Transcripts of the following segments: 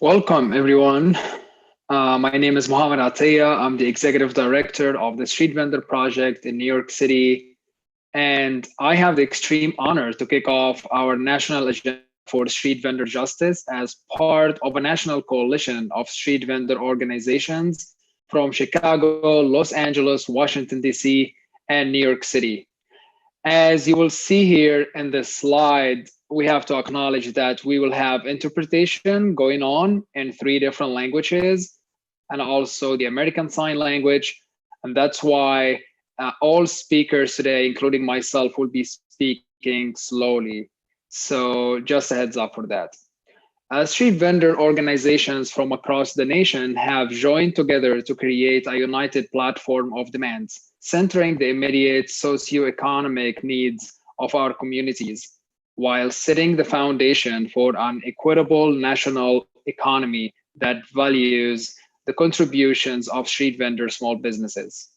Welcome, everyone. My name is Mohammed Atiyah. I'm the executive director of the Street Vendor Project in New York City. And I have the extreme honor to kick off our national agenda for street vendor justice as part of a national coalition of street vendor organizations from Chicago, Los Angeles, Washington, D.C., and New York City. As you will see here in this slide, we have to acknowledge that we will have interpretation going on in three different languages and also the American Sign Language. And that's why all speakers today, including myself, will be speaking slowly. So just a heads up for that. Street vendor organizations from across the nation have joined together to create a united platform of demands, centering the immediate socioeconomic needs of our communities, while setting the foundation for an equitable national economy that values the contributions of street vendor small businesses.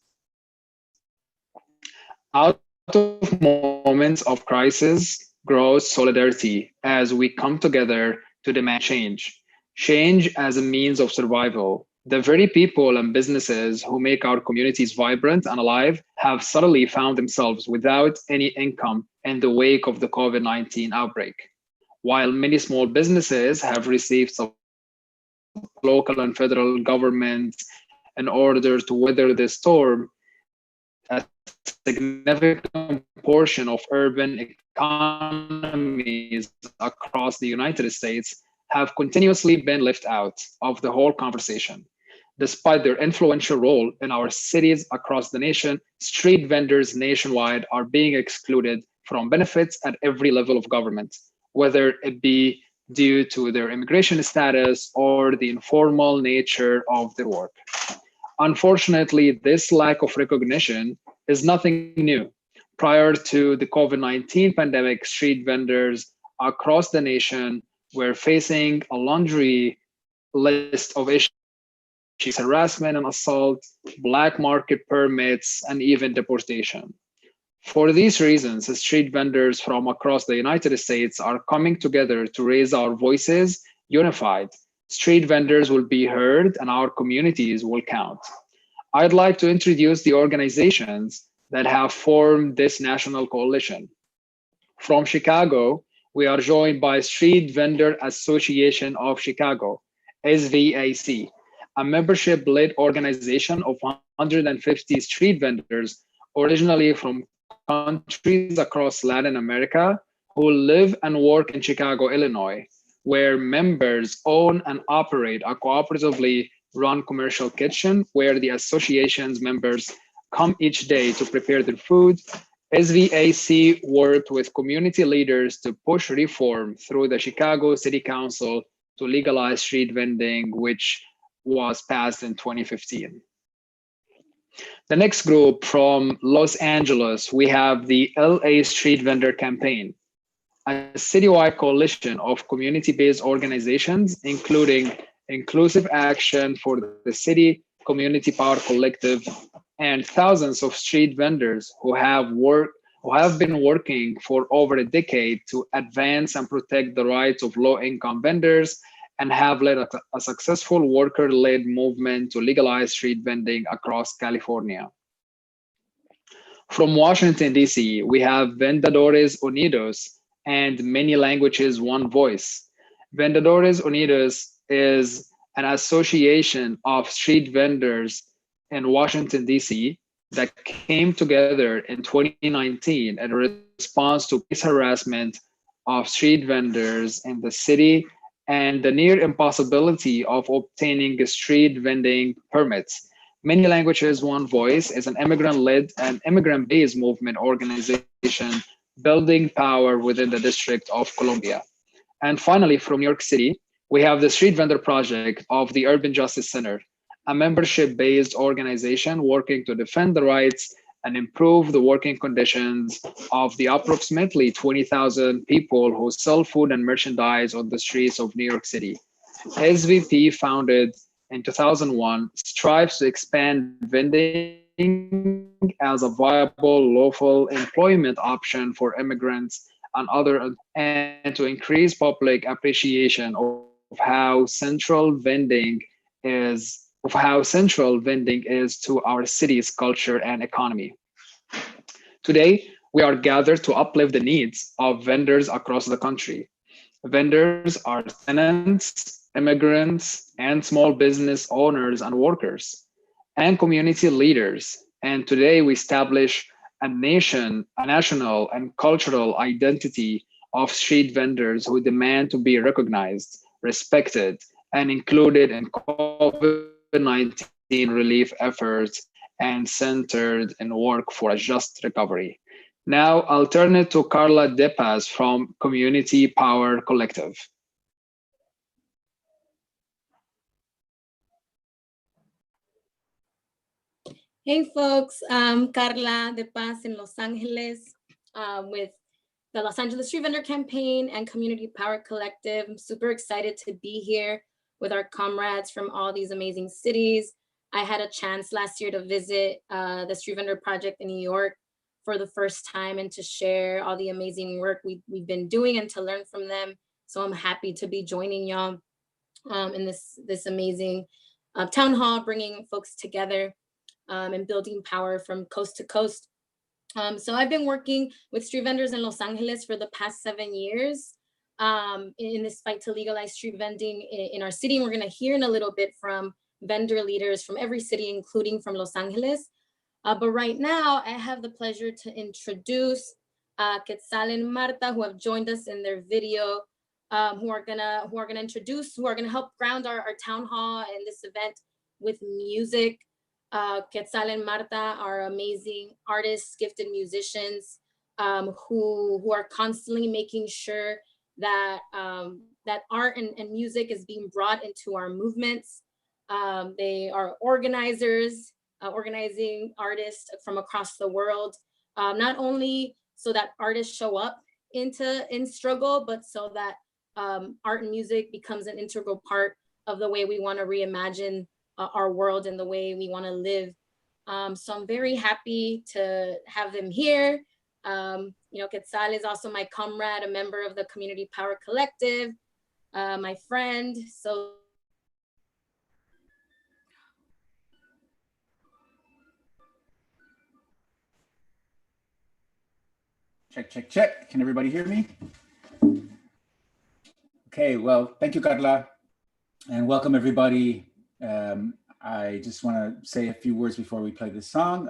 Out of moments of crisis grows solidarity as we come together to demand change. Change as a means of survival. The very people and businesses who make our communities vibrant and alive have suddenly found themselves without any income in the wake of the COVID-19 outbreak. While many small businesses have received support from local and federal governments in order to weather the storm, a significant portion of urban economies across the United States have continuously been left out of the whole conversation. Despite their influential role in our cities across the nation, street vendors nationwide are being excluded from benefits at every level of government, whether it be due to their immigration status or the informal nature of their work. Unfortunately, this lack of recognition is nothing new. Prior to the COVID 19 pandemic, street vendors across the nation were facing a laundry list of issues such as harassment and assault, black market permits, and even deportation. For these reasons, street vendors from across the United States are coming together to raise our voices unified. Street vendors will be heard and our communities will count. I'd like to introduce the organizations that have formed this national coalition. From Chicago, we are joined by Street Vendor Association of Chicago, SVAC, a membership-led organization of 150 street vendors originally from countries across Latin America who live and work in Chicago, Illinois, where members own and operate a cooperatively run commercial kitchen where the association's members come each day to prepare their food. SVAC worked with community leaders to push reform through the Chicago City Council to legalize street vending, which was passed in 2015. The next group from Los Angeles, we have the LA Street Vendor Campaign, a citywide coalition of community-based organizations, including Inclusive Action for the City, Community Power Collective, and thousands of street vendors who have been working for over a decade to advance and protect the rights of low-income vendors and have led a successful worker-led movement to legalize street vending across California. From Washington, D.C., we have Vendedores Unidos and Many Languages, One Voice. Vendedores Unidos is an association of street vendors in Washington, D.C. that came together in 2019 in response to police harassment of street vendors in the city and the near impossibility of obtaining street vending permits. Many Languages, One Voice is an immigrant-led and immigrant-based movement organization building power within the District of Columbia. And finally, from New York City, we have the Street Vendor Project of the Urban Justice Center, a membership-based organization working to defend the rights and improve the working conditions of the approximately 20,000 people who sell food and merchandise on the streets of New York City. SVP, founded in 2001, strives to expand vending as a viable lawful employment option for immigrants and other, and to increase public appreciation of street vending. of how central vending is to our city's culture and economy. Today, we are gathered to uplift the needs of vendors across the country. Vendors are tenants, immigrants, and small business owners and workers, and community leaders. And today we establish a national and cultural identity of street vendors who demand to be recognized, respected, and included in COVID-19 relief efforts and centered in work for a just recovery. Now I'll turn it to Carla Depas from Community Power Collective. Hey folks, I'm Carla De Paz in Los Angeles with the Los Angeles Street Vendor Campaign and Community Power Collective. I'm super excited to be here with our comrades from all these amazing cities. I had a chance last year to visit the Street Vendor Project in New York for the first time and to share all the amazing work we've been doing and to learn from them. So I'm happy to be joining y'all in this amazing town hall, bringing folks together and building power from coast to coast. So I've been working with street vendors in Los Angeles for the past 7 years in this fight to legalize street vending in our city. And we're gonna hear in a little bit from vendor leaders from every city, including from Los Angeles. But right now I have the pleasure to introduce Quetzal and Marta, who have joined us in their video, who are gonna help ground our town hall and this event with music. Quetzal and Marta are amazing artists, gifted musicians, who are constantly making sure that that art and music is being brought into our movements. They are organizers, organizing artists from across the world, not only so that artists show up in struggle, but so that art and music becomes an integral part of the way we want to reimagine our world and the way we want to live. So I'm very happy to have them here. Quetzal is also my comrade, a member of the Community Power Collective, my friend. So Check. Can everybody hear me? Okay, well, thank you, Carla, and welcome everybody. I just want to say a few words before we play this song.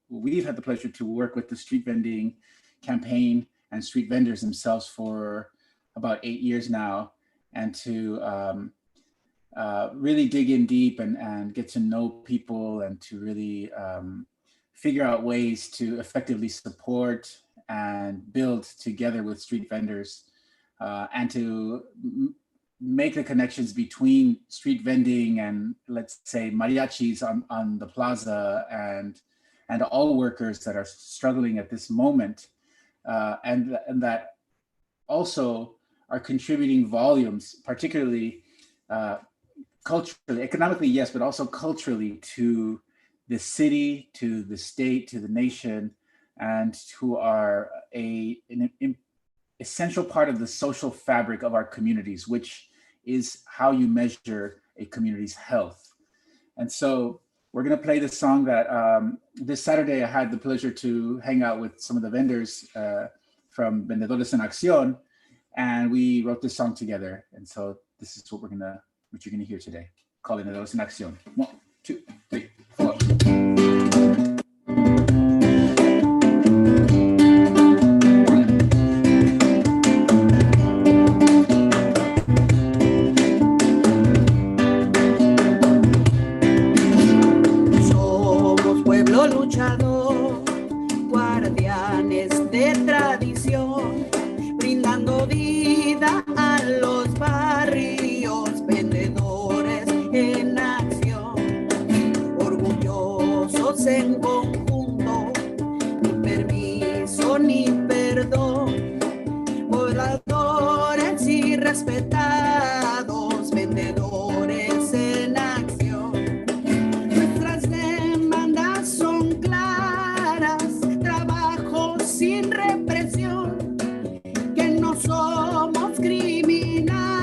we've had the pleasure to work with the street vending campaign and street vendors themselves for about 8 years now, and to really dig in deep and get to know people and to really figure out ways to effectively support and build together with street vendors, and to make the connections between street vending and, let's say, mariachis on the plaza and all workers that are struggling at this moment, and that also are contributing volumes, particularly culturally, economically, yes, but also culturally, to the city, to the state, to the nation, and who are an essential part of the social fabric of our communities, which is how you measure a community's health. And so we're gonna play this song that this Saturday I had the pleasure to hang out with some of the vendors from Vendedores en Acción, and we wrote this song together. And so this is what you're gonna hear today, called Vendedores en Acción. 1, 2, 3, 4. Guardianes de tradición, brindando vida a los barrios, vendedores en acción, orgullosos en conjunto, ni permiso ni perdón, pobladores y respetados, vendedores en acción. Nuestras demandas son claras, sin represión, que no somos criminales.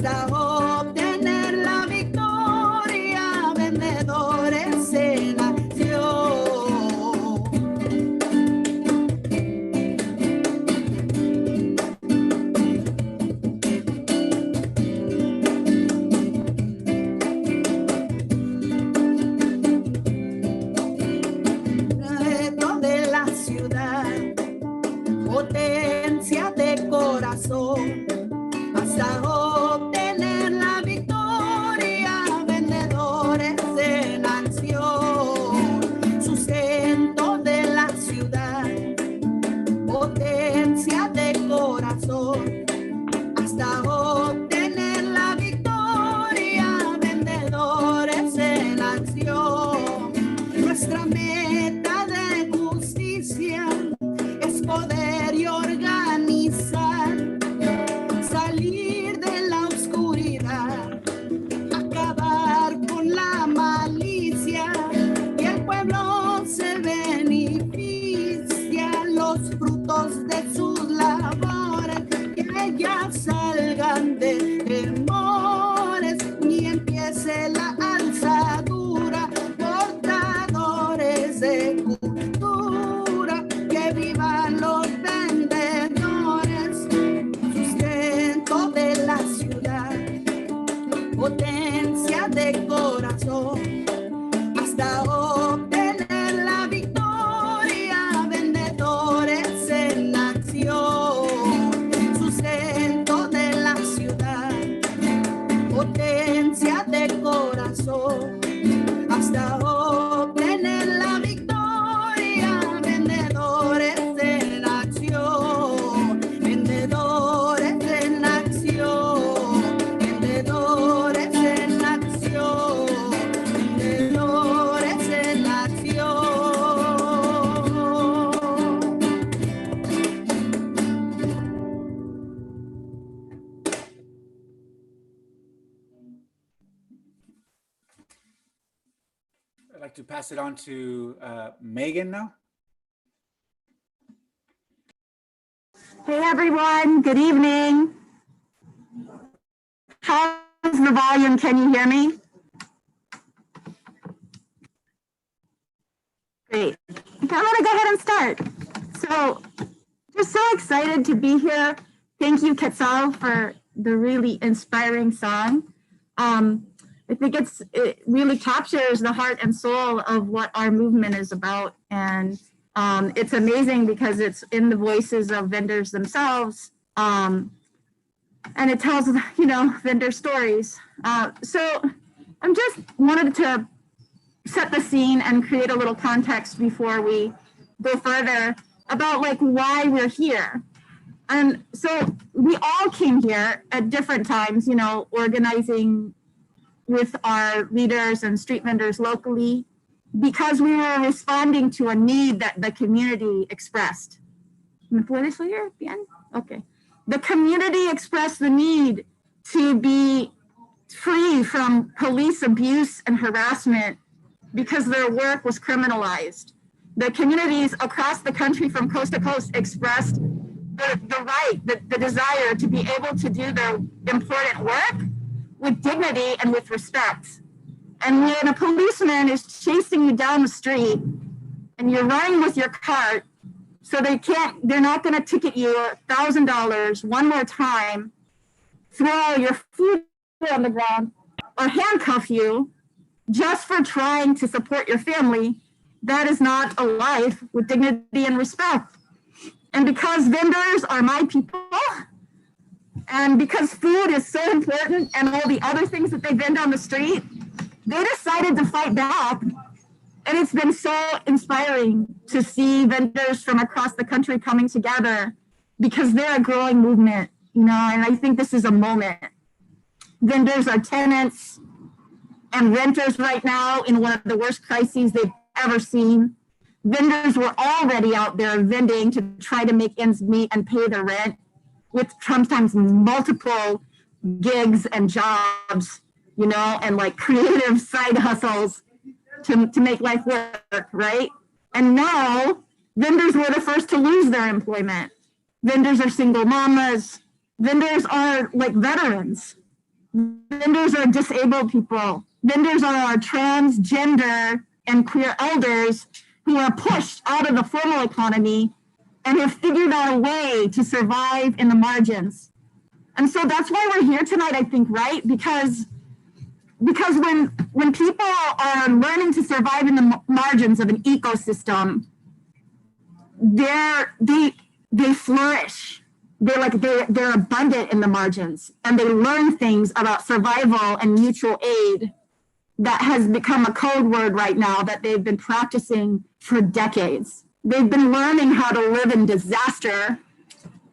hasta obtener la victoria, vendedores en acción. Reto de la ciudad, potencia de corazón, hasta obtener la victoria, vendedores en acción. Sustento de la ciudad, potencia de corazón, hasta obtener la victoria, vendedores en acción. Nuestra meta de justicia es poder y organizar, salir de la oscuridad, acabar con la malicia, y el pueblo se beneficia, los frutos de sus labores, que ellas salgan de temores, ni empiece la alzadura, portadores de cultura, que vivan los vendedores, sustento de la ciudad, potencia de corazón, hasta obtener la victoria, vendedores en acción. Sustento de la ciudad, potencia de corazón, hasta obtener la victoria, vendedores en acción, vendedores en acción, vendedores en acción, vendedores en acción. I'd like to pass it on to Megan now. Hey everyone, good evening. How's the volume? Can you hear me? Great. Okay, I'm gonna go ahead and start. So, just so excited to be here. Thank you, Quetzal, for the really inspiring song. I think it really captures the heart and soul of what our movement is about. And it's amazing because it's in the voices of vendors themselves. And it tells, vendor stories. So I'm just wanted to set the scene and create a little context before we go further about why we're here. And so we all came here at different times, organizing with our leaders and street vendors locally, because we were responding to a need that the community expressed. ¿Me puedes oír bien? Okay. The community expressed the need to be free from police abuse and harassment because their work was criminalized. The communities across the country from coast to coast expressed the right, the desire to be able to do their important work with dignity and with respect. And when a policeman is chasing you down the street and you're running with your cart, so they're not gonna ticket you $1,000 one more time, throw your food on the ground, or handcuff you just for trying to support your family, that is not a life with dignity and respect. And because vendors are my people, and because food is so important and all the other things that they vend on the street, they decided to fight back. And it's been so inspiring to see vendors from across the country coming together because they're a growing movement, and I think this is a moment. Vendors are tenants and renters right now in one of the worst crises they've ever seen. Vendors were already out there vending to try to make ends meet and pay their rent, with sometimes multiple gigs and jobs, and creative side hustles to make life work, right? And now vendors were the first to lose their employment. Vendors are single mamas. Vendors are like veterans. Vendors are disabled people. Vendors are our transgender and queer elders who are pushed out of the formal economy and have figured out a way to survive in the margins. And so that's why we're here tonight, I think, right? Because when people are learning to survive in the margins of an ecosystem, they flourish. They're abundant in the margins, and they learn things about survival and mutual aid that has become a code word right now that they've been practicing for decades. They've been learning how to live in disaster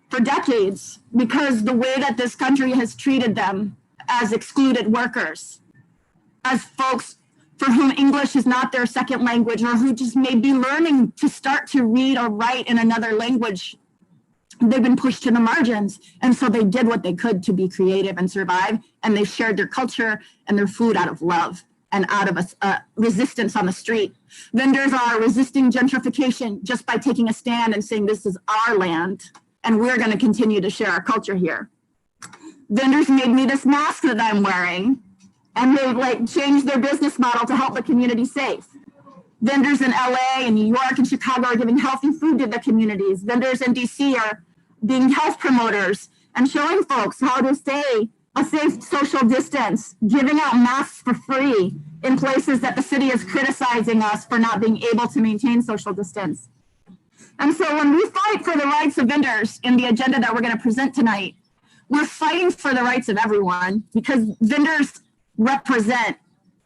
for decades because the way that this country has treated them as excluded workers, as folks for whom English is not their second language, or who just may be learning to start to read or write in another language. They've been pushed to the margins. And so they did what they could to be creative and survive. And they shared their culture and their food out of love and out of a resistance on the street. Vendors are resisting gentrification just by taking a stand and saying, this is our land, and we're going to continue to share our culture here. Vendors made me this mask that I'm wearing, and they've changed their business model to help the community safe. Vendors in LA and New York and Chicago are giving healthy food to the communities. Vendors in DC are being health promoters and showing folks how to stay a safe social distance, giving out masks for free in places that the city is criticizing us for not being able to maintain social distance. And so when we fight for the rights of vendors in the agenda that we're going to present tonight, we're fighting for the rights of everyone, because vendors represent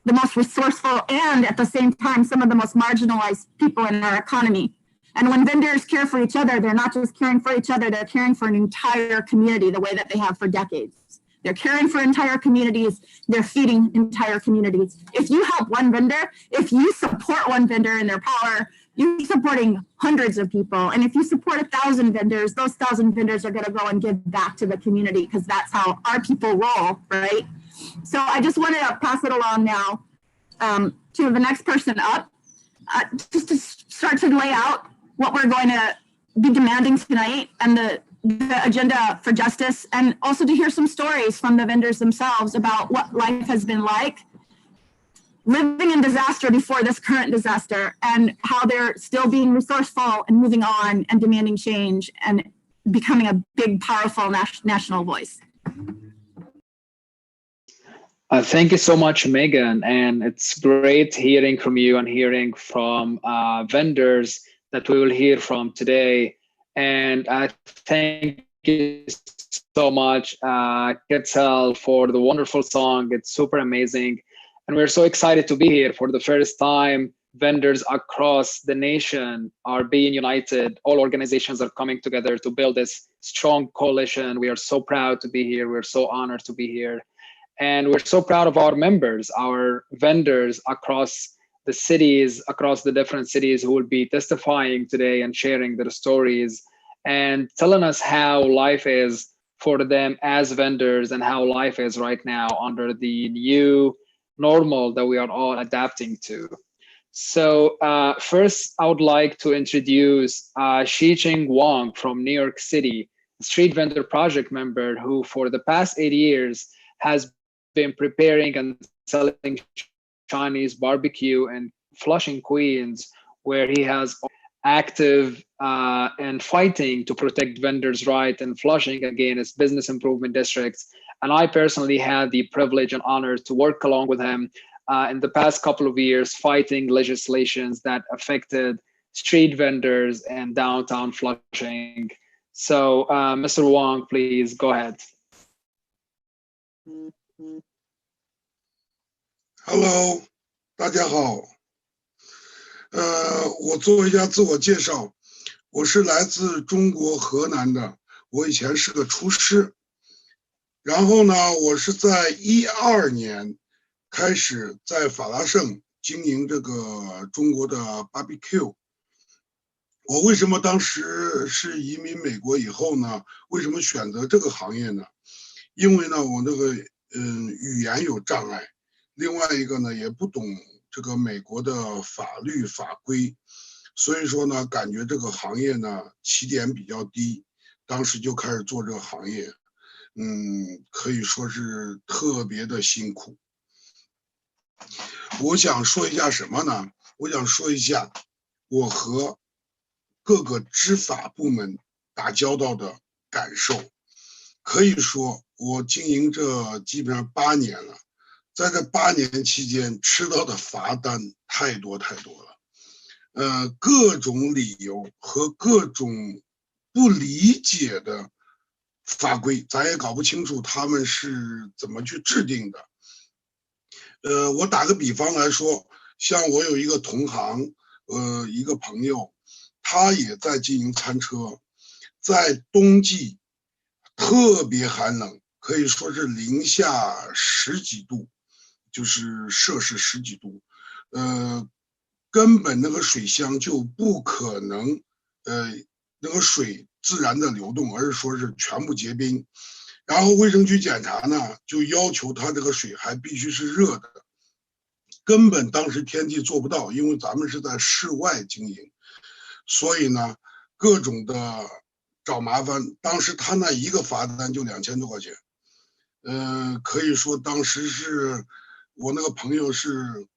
the most resourceful and at the same time some of the most marginalized people in our economy. And when vendors care for each other, they're not just caring for each other, they're caring for an entire community the way that they have for decades. They're caring for entire communities, they're feeding entire communities. If you help one vendor, if you support one vendor in their power, you're supporting hundreds of people. And if you support 1,000 vendors, those 1,000 vendors are gonna go and give back to the community, because that's how our people roll, right? So I just wanted to pass it along now to the next person up, just to start to lay out what we're going to be demanding tonight and the agenda for justice, and also to hear some stories from the vendors themselves about what life has been like living in disaster before this current disaster, and how they're still being resourceful and moving on and demanding change and becoming a big, powerful national voice. Thank you so much, Megan. And it's great hearing from you and hearing from vendors that we will hear from today. And I thank you so much, Quetzal, for the wonderful song. It's super amazing. And we're so excited to be here for the first time. Vendors across the nation are being united. All organizations are coming together to build this strong coalition. We are so proud to be here. We're so honored to be here. And we're so proud of our members, our vendors across the cities, across the different cities, who will be testifying today and sharing their stories and telling us how life is for them as vendors and how life is right now under the new normal that we are all adapting to. So first, I would like to introduce Xiqing Wang from New York City, street vendor project member who for the past 8 years has been preparing and selling Chinese barbecue in Flushing, Queens, where he has active and fighting to protect vendors' right in Flushing against business improvement districts. And I personally had the privilege and honor to work along with him in the past couple of years, fighting legislations that affected street vendors in downtown Flushing. So Mr. Wang, please go ahead. Hello， 大家好。我做一下自我介绍，我是来自中国河南的，我以前是个厨师。然后呢，我是在2012年开始在法拉盛经营这个中国的 barbecue。我为什么当时是移民美国以后呢？为什么选择这个行业呢？因为呢，我那个语言有障碍。另外一个呢，也不懂这个美国的法律法规，所以说呢，感觉这个行业呢起点比较低，当时就开始做这个行业。可以说是特别的辛苦。我想说一下什么呢？我想说一下我和各个执法部门打交道的感受。可以说我经营这基本上8年了，在这8年期间吃到的罚单太多太多了，各种理由和各种不理解的法规，咱也搞不清楚他们是怎么去制定的。我打个比方来说，像我有一个同行，一个朋友，他也在经营餐车，在冬季特别寒冷，可以说是零下10几度，就是摄氏10几度，根本那个水箱就不可能，那个水自然的流动，而是说是全部结冰。然后卫生局检查呢，就要求他这个水还必须是热的，根本当时天气做不到，因为咱们是在室外经营，所以呢，各种的找麻烦。当时他那一个罚单就2000多块钱，可以说当时是我那个朋友是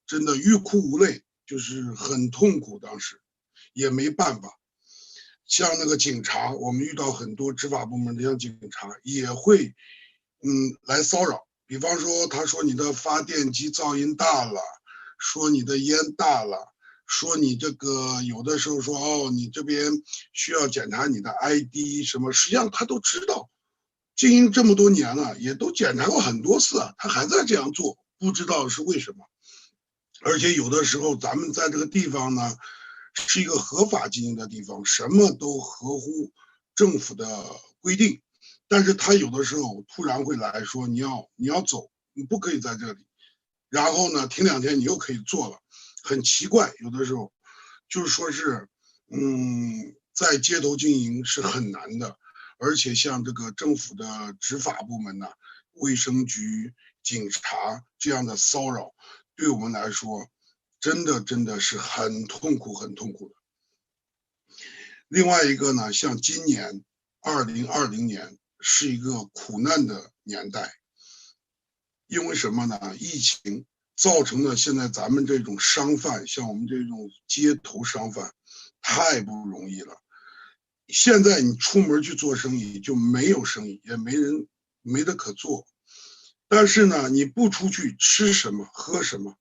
真的欲哭无泪，就是很痛苦，当时也没办法。像那个警察，我们遇到很多执法部门的，像警察也会，来骚扰。比方说，他说你的发电机噪音大了，说你的烟大了，说你这个有的时候说哦，你这边需要检查你的 ID 什么，实际上他都知道，经营这么多年了，也都检查过很多次啊，他还在这样做，不知道是为什么。而且有的时候咱们在这个地方呢，是一个合法经营的地方，什么都合乎政府的规定，但是他有的时候突然会来说你要走，你不可以在这里，然后呢停2天你又可以做了，很奇怪。有的时候就是说是在街头经营是很难的，而且像这个政府的执法部门呢，卫生局、警察这样的骚扰，对我们来说真的是很痛苦很痛苦的。另外一个呢，像今年2020年是一个苦难的年代，因为什么呢？疫情造成了现在咱们这种商贩，像我们这种街头商贩太不容易了。现在你出门去做生意就没有生意，也没得可做。但是呢，你不出去吃什么喝什么，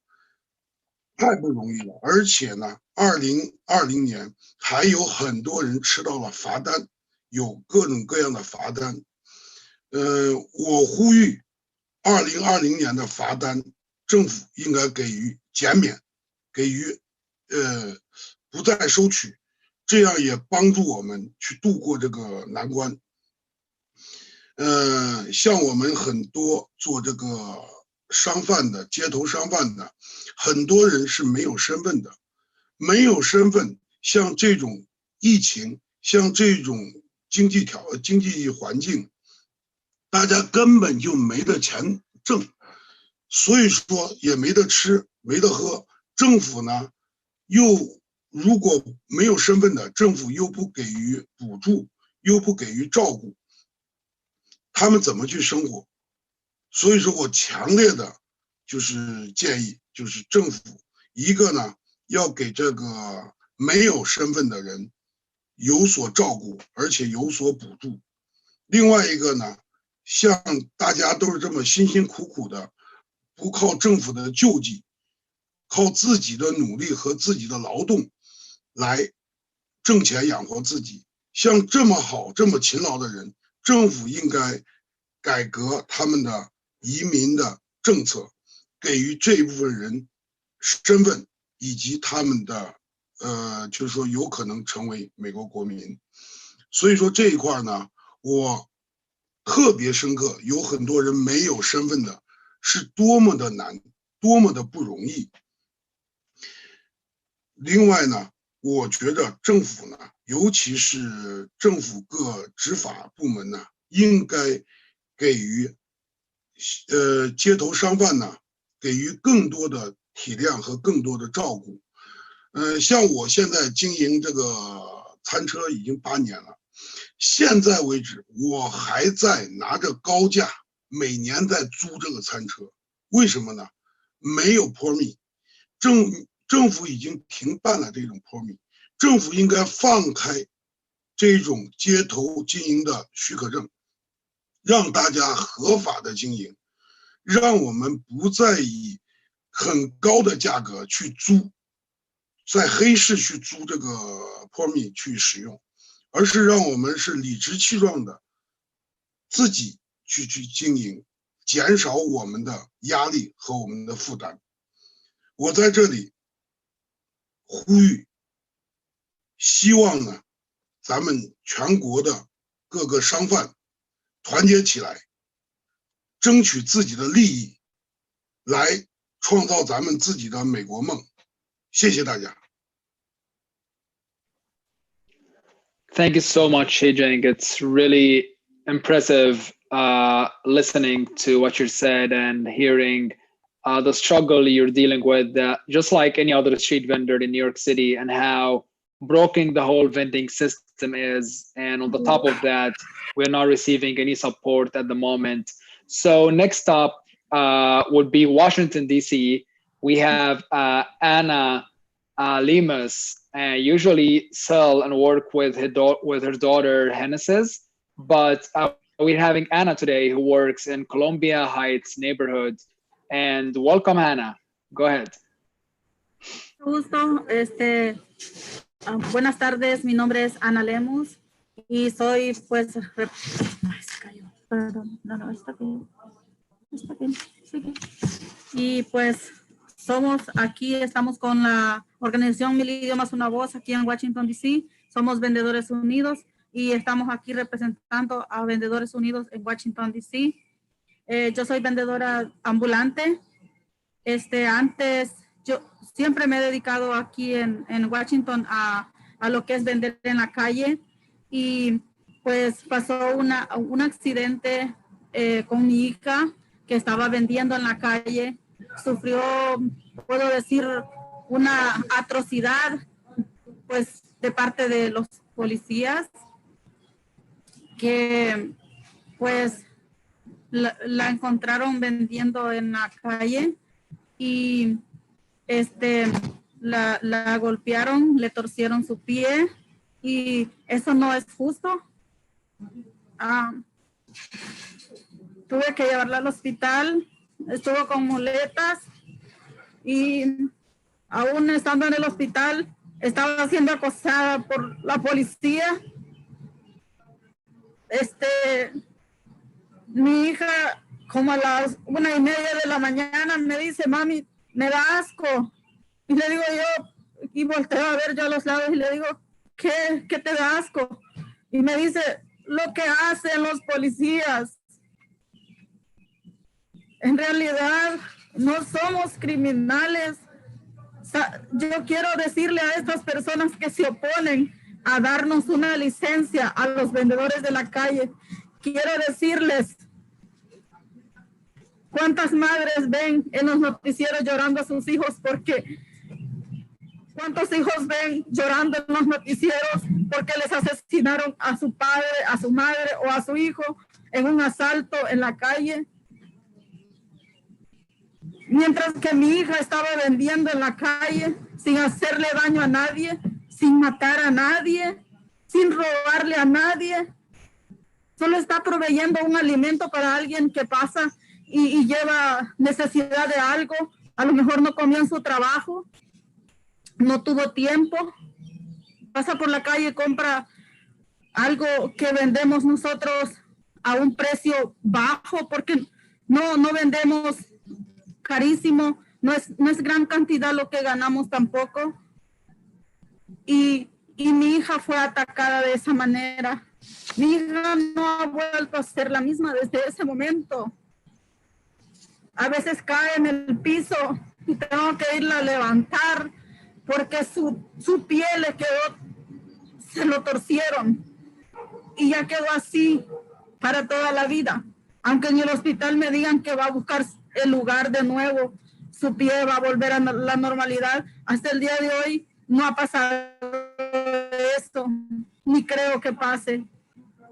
太不容易了。而且呢，2020年还有很多人吃到了罚单，有各种各样的罚单。我呼吁2020年的罚单，政府应该给予减免，给予不再收取，这样也帮助我们去度过这个难关。像我们很多做这个商贩的，街头商贩的，很多人是没有身份的，没有身份，像这种疫情，像这种经济环境，大家根本就没得钱挣，所以说也没得吃，没得喝。政府呢，如果没有身份的，政府又不给予补助，又不给予照顾，他们怎么去生活？所以说我强烈的就是建议，就是政府一个呢，要给这个没有身份的人有所照顾，而且有所补助。另外一个呢，像大家都是这么辛辛苦苦的，不靠政府的救济，靠自己的努力和自己的劳动来挣钱养活自己。像这么好这么勤劳的人，政府应该改革他们的移民的政策，给予这一部分人身份，以及他们的就是说有可能成为美国国民。所以说这一块呢，我特别深刻，有很多人没有身份的，是多么的难，多么的不容易。另外呢，我觉得政府呢，尤其是政府各执法部门呢，应该给予街头商贩呢，给予更多的体谅和更多的照顾。像我现在经营这个餐车已经8年了，现在为止，我还在拿着高价每年在租这个餐车，为什么呢？没有 permit， 政府已经停办了这种 permit， 政府应该放开这种街头经营的许可证，让大家合法的经营，让我们不再以很高的价格去租，在黑市去租这个 permit 去使用，而是让我们是理直气壮的自己去经营，减少我们的压力和我们的负担。我在这里呼吁，希望呢，咱们全国的各个商贩团结起来，争取自己的利益，来创造咱们自己的美国梦。谢谢大家。Thank you so much, Hejeng. It's really impressive listening to what you said and hearing the struggle you're dealing with, just like any other street vendor in New York City, and how broken the whole vending system is. And on the top of that, we're not receiving any support at the moment. So next up would be Washington, D.C. We have Anna Lemus, usually sell and work with her daughter Hennessy's, but we're having Anna today, who works in Columbia Heights neighborhood. And welcome, Anna. Go ahead. Gusto, buenas tardes, mi nombre es Ana Lemus y soy pues, perdón, no, está bien, sigue. Y pues somos aquí, estamos con la organización Mil Idiomas Una Voz aquí en Washington, D.C. Somos Vendedores Unidos y estamos aquí representando a Vendedores Unidos en Washington, D.C. Yo soy vendedora ambulante. Antes yo siempre me he dedicado aquí en Washington a lo que es vender en la calle y pues pasó un accidente con mi hija que estaba vendiendo en la calle. Sufrió, puedo decir, una atrocidad pues de parte de los policías que pues la encontraron vendiendo en la calle y la golpearon, le torcieron su pie y eso no es justo. Tuve que llevarla al hospital, estuvo con muletas y aún estando en el hospital estaba siendo acosada por la policía. Mi hija, como a las 1:30 de la mañana, me dice, mami, me da asco. Y le digo yo, y volteo a ver yo a los lados y le digo, ¿qué te da asco? Y me dice, lo que hacen los policías. En realidad, no somos criminales. Yo quiero decirle a estas personas que se oponen a darnos una licencia a los vendedores de la calle, quiero decirles, ¿cuántas madres ven en los noticieros llorando a sus hijos? Porque ¿cuántos hijos ven llorando en los noticieros porque les asesinaron a su padre, a su madre o a su hijo en un asalto en la calle? Mientras que mi hija estaba vendiendo en la calle sin hacerle daño a nadie, sin matar a nadie, sin robarle a nadie. Solo está proveyendo un alimento para alguien que pasa y lleva necesidad de algo. A lo mejor no comió en su trabajo, no tuvo tiempo. Pasa por la calle y compra algo que vendemos nosotros a un precio bajo porque no vendemos carísimo. No es gran cantidad lo que ganamos tampoco. Y mi hija fue atacada de esa manera. Mi hija no ha vuelto a ser la misma desde ese momento. A veces cae en el piso y tengo que irla a levantar porque su pie le quedó, se lo torcieron y ya quedó así para toda la vida. Aunque en el hospital me digan que va a buscar el lugar de nuevo, su pie va a volver a la normalidad. Hasta el día de hoy no ha pasado esto. ni creo que pase.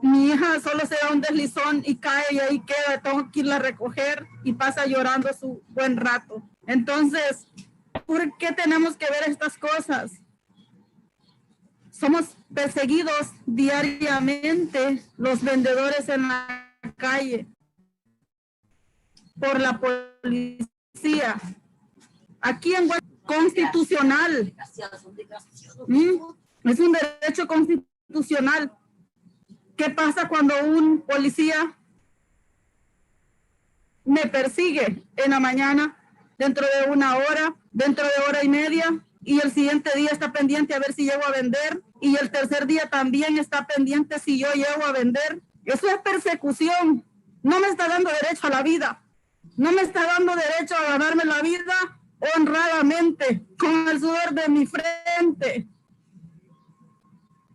Mi hija solo se da un deslizón y cae y ahí queda, tengo que irla a recoger y pasa llorando su buen rato. Entonces, ¿por qué tenemos que ver estas cosas? Somos perseguidos diariamente los vendedores en la calle por la policía. Aquí en Guatemala, constitucional. Es un derecho constitucional. ¿Qué pasa cuando un policía me persigue en la mañana, dentro de una hora, dentro de hora y media, y el siguiente día está pendiente a ver si llego a vender, y el tercer día también está pendiente si yo llego a vender? Eso es persecución. No me está dando derecho a la vida. No me está dando derecho a ganarme la vida honradamente, con el sudor de mi frente.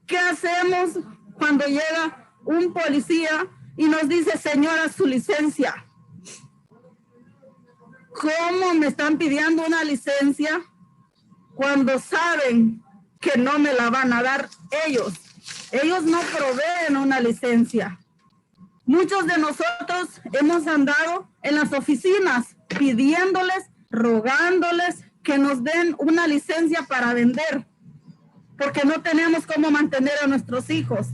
¿Qué hacemos cuando llega un policía y nos dice, señora, su licencia? ¿Cómo me están pidiendo una licencia cuando saben que no me la van a dar ellos? Ellos no proveen una licencia. Muchos de nosotros hemos andado en las oficinas pidiéndoles, rogándoles que nos den una licencia para vender, porque no tenemos cómo mantener a nuestros hijos.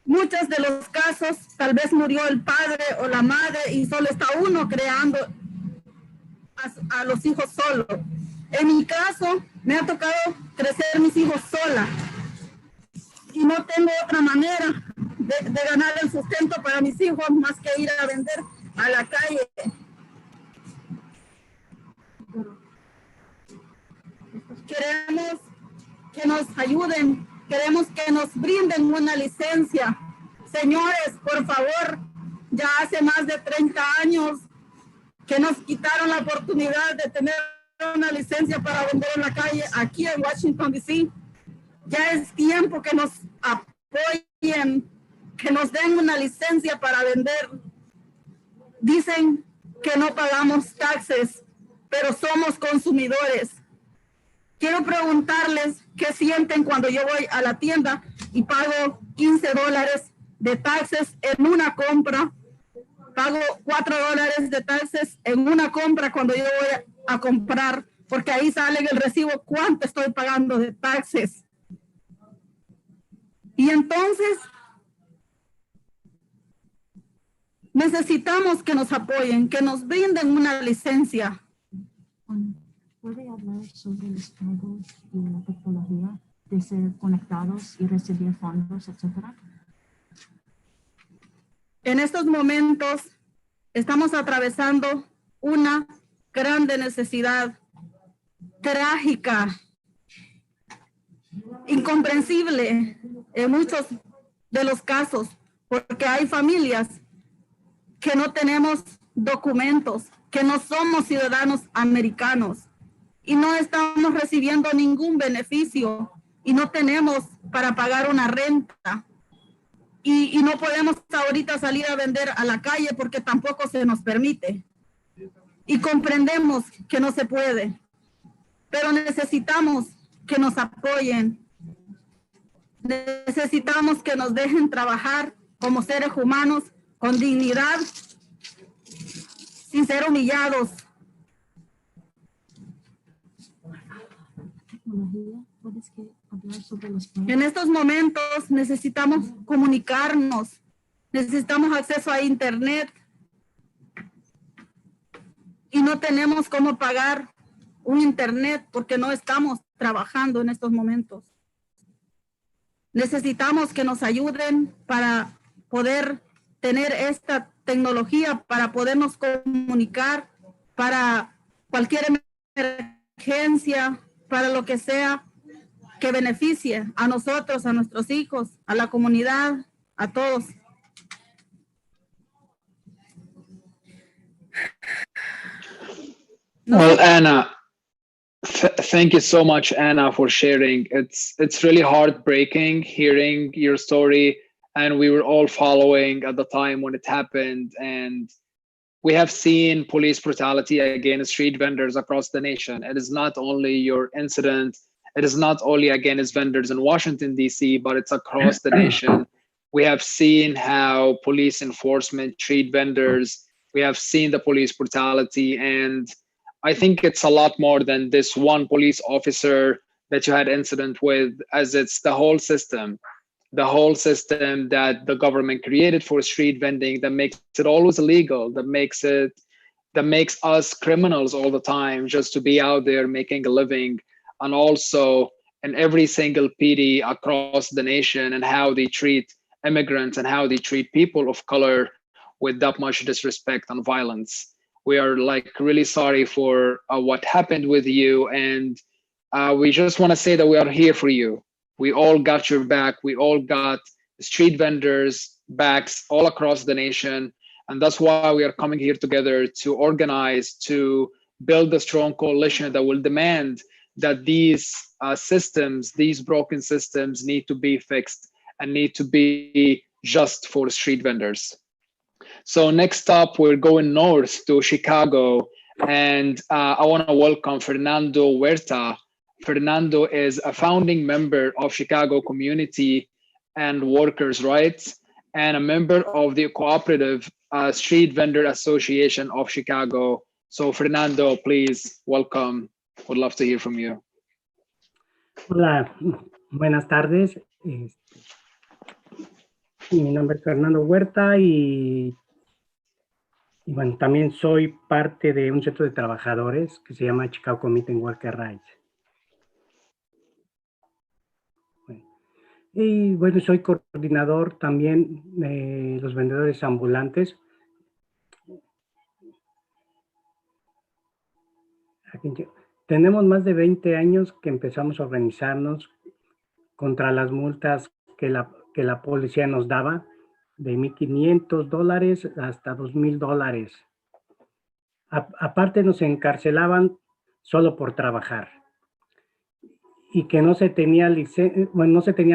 Muchos de los casos, tal vez murió el padre o la madre y solo está uno creando a los hijos solo. En mi caso, me ha tocado crecer mis hijos sola y no tengo otra manera de ganar el sustento para mis hijos más que ir a vender a la calle. Queremos que nos ayuden, queremos que nos brinden una licencia. Señores, por favor, ya hace más de 30 años que nos quitaron la oportunidad de tener una licencia para vender en la calle aquí en Washington, D.C. Ya es tiempo que nos apoyen, que nos den una licencia para vender. Dicen que no pagamos taxes, pero somos consumidores. Quiero preguntarles qué sienten cuando yo voy a la tienda y pago $15 de taxes en una compra. Pago $4 de taxes en una compra cuando yo voy a comprar, porque ahí sale en el recibo cuánto estoy pagando de taxes. Y entonces necesitamos que nos apoyen, que nos brinden una licencia. ¿Puede hablar sobre los pagos y la tecnología de ser conectados y recibir fondos, etcétera? En estos momentos estamos atravesando una grande necesidad, trágica, incomprensible en muchos de los casos, porque hay familias que no tenemos documentos, que no somos ciudadanos americanos y no estamos recibiendo ningún beneficio y no tenemos para pagar una renta. Y no podemos ahorita salir a vender a la calle porque tampoco se nos permite. Y comprendemos que no se puede, pero necesitamos que nos apoyen. Necesitamos que nos dejen trabajar como seres humanos con dignidad, sin ser humillados. En estos momentos necesitamos comunicarnos, necesitamos acceso a internet y no tenemos cómo pagar un internet porque no estamos trabajando en estos momentos. Necesitamos que nos ayuden para poder tener esta tecnología, para podernos comunicar, para cualquier emergencia, para lo que sea que beneficie a nosotros, a nuestros hijos, a la comunidad, a todos. Well, Anna, thank you so much, Anna, for sharing. It's really heartbreaking hearing your story, and we were all following at the time when it happened, and we have seen police brutality against street vendors across the nation. It is not only your incident, It is not only against vendors in Washington, D.C., but it's across the nation. We have seen how police enforcement treat vendors. We have seen the police brutality. And I think it's a lot more than this one police officer that you had incident with, as it's the whole system that the government created for street vending that makes it always illegal, that makes us criminals all the time just to be out there making a living. And also in every single PD across the nation, and how they treat immigrants and how they treat people of color with that much disrespect and violence. We are like really sorry for what happened with you, and we just want to say that we are here for you. We all got your back. We all got street vendors' backs all across the nation. And that's why we are coming here together to organize, to build a strong coalition that will demand that these systems, these broken systems, need to be fixed and need to be just for street vendors. So next up, we're going north to Chicago. And I want to welcome Fernando Huerta. Fernando is a founding member of Chicago Community and Workers' Rights, and a member of the Cooperative Street Vendor Association of Chicago. So Fernando, please welcome. Would love to hear from you. Hola, buenas tardes. Mi nombre es Fernando Huerta y bueno, también soy parte de un centro de trabajadores que se llama Chicago Committee and Workers' Rights. Y bueno, soy coordinador también de los vendedores ambulantes. Tenemos más de 20 años que empezamos a organizarnos contra las multas que la policía nos daba, de $1,500 hasta $2,000. Aparte nos encarcelaban solo por trabajar. Y que no se tenían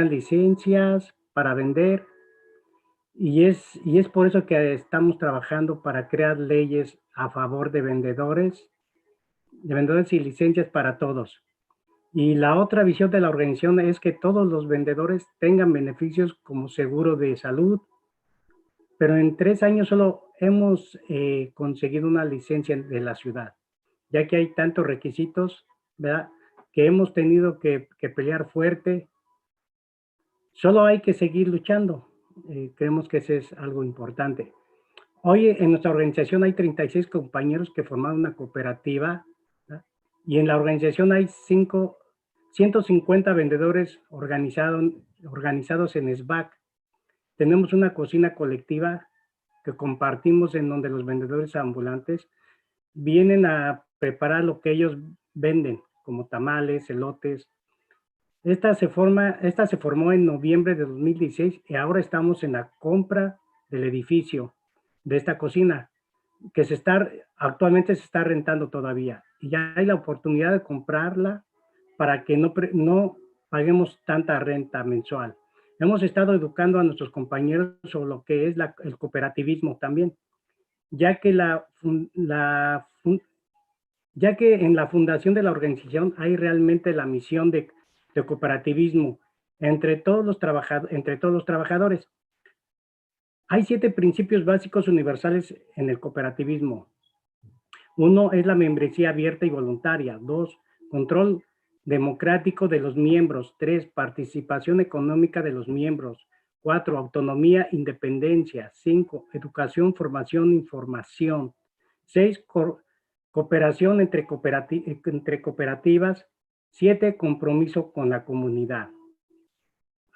licencias para vender, y es por eso que estamos trabajando para crear leyes a favor de vendedores y licencias para todos. Y la otra visión de la organización es que todos los vendedores tengan beneficios como seguro de salud, pero en 3 años solo hemos conseguido una licencia de la ciudad, ya que hay tantos requisitos, ¿verdad?, que hemos tenido que pelear fuerte. Solo hay que seguir luchando. Creemos que ese es algo importante. Hoy en nuestra organización hay 36 compañeros que formaron una cooperativa, ¿verdad?, y en la organización hay 150 vendedores organizados en SBAC. Tenemos una cocina colectiva que compartimos, en donde los vendedores ambulantes vienen a preparar lo que ellos venden, como tamales, elotes. Esta se formó en noviembre de 2016 y ahora estamos en la compra del edificio de esta cocina, que actualmente se está rentando todavía. Y ya hay la oportunidad de comprarla para que no paguemos tanta renta mensual. Hemos estado educando a nuestros compañeros sobre lo que es el cooperativismo también, ya que en la fundación de la organización hay realmente la misión de cooperativismo entre todos los trabajadores. Hay 7 principios básicos universales en el cooperativismo. 1 es la membresía abierta y voluntaria. 2, control democrático de los miembros. 3, participación económica de los miembros. 4, autonomía, independencia. 5, educación, formación, información. 6, cooperación entre cooperativas. 7, compromiso con la comunidad.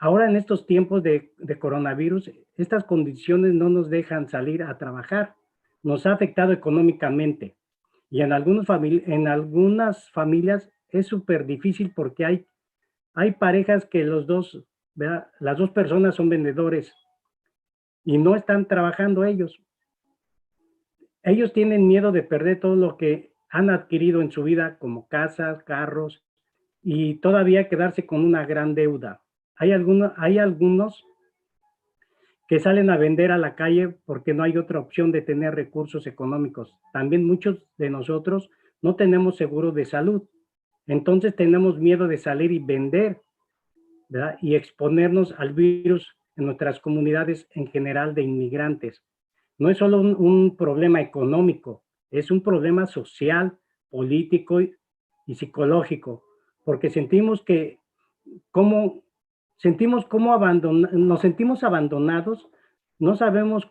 Ahora en estos tiempos de coronavirus, estas condiciones no nos dejan salir a trabajar. Nos ha afectado económicamente y en algunas familias es súper difícil porque hay parejas que las dos personas son vendedores y no están trabajando ellos. Ellos tienen miedo de perder todo lo que han adquirido en su vida, como casas, carros, y todavía quedarse con una gran deuda. Hay algunos que salen a vender a la calle porque no hay otra opción de tener recursos económicos. También muchos de nosotros no tenemos seguro de salud. Entonces tenemos miedo de salir y vender, ¿verdad? Y exponernos al virus en nuestras comunidades en general de inmigrantes. No es solo un problema económico, es un problema social, político y psicológico, porque sentimos que como nos sentimos abandonados, no sabemos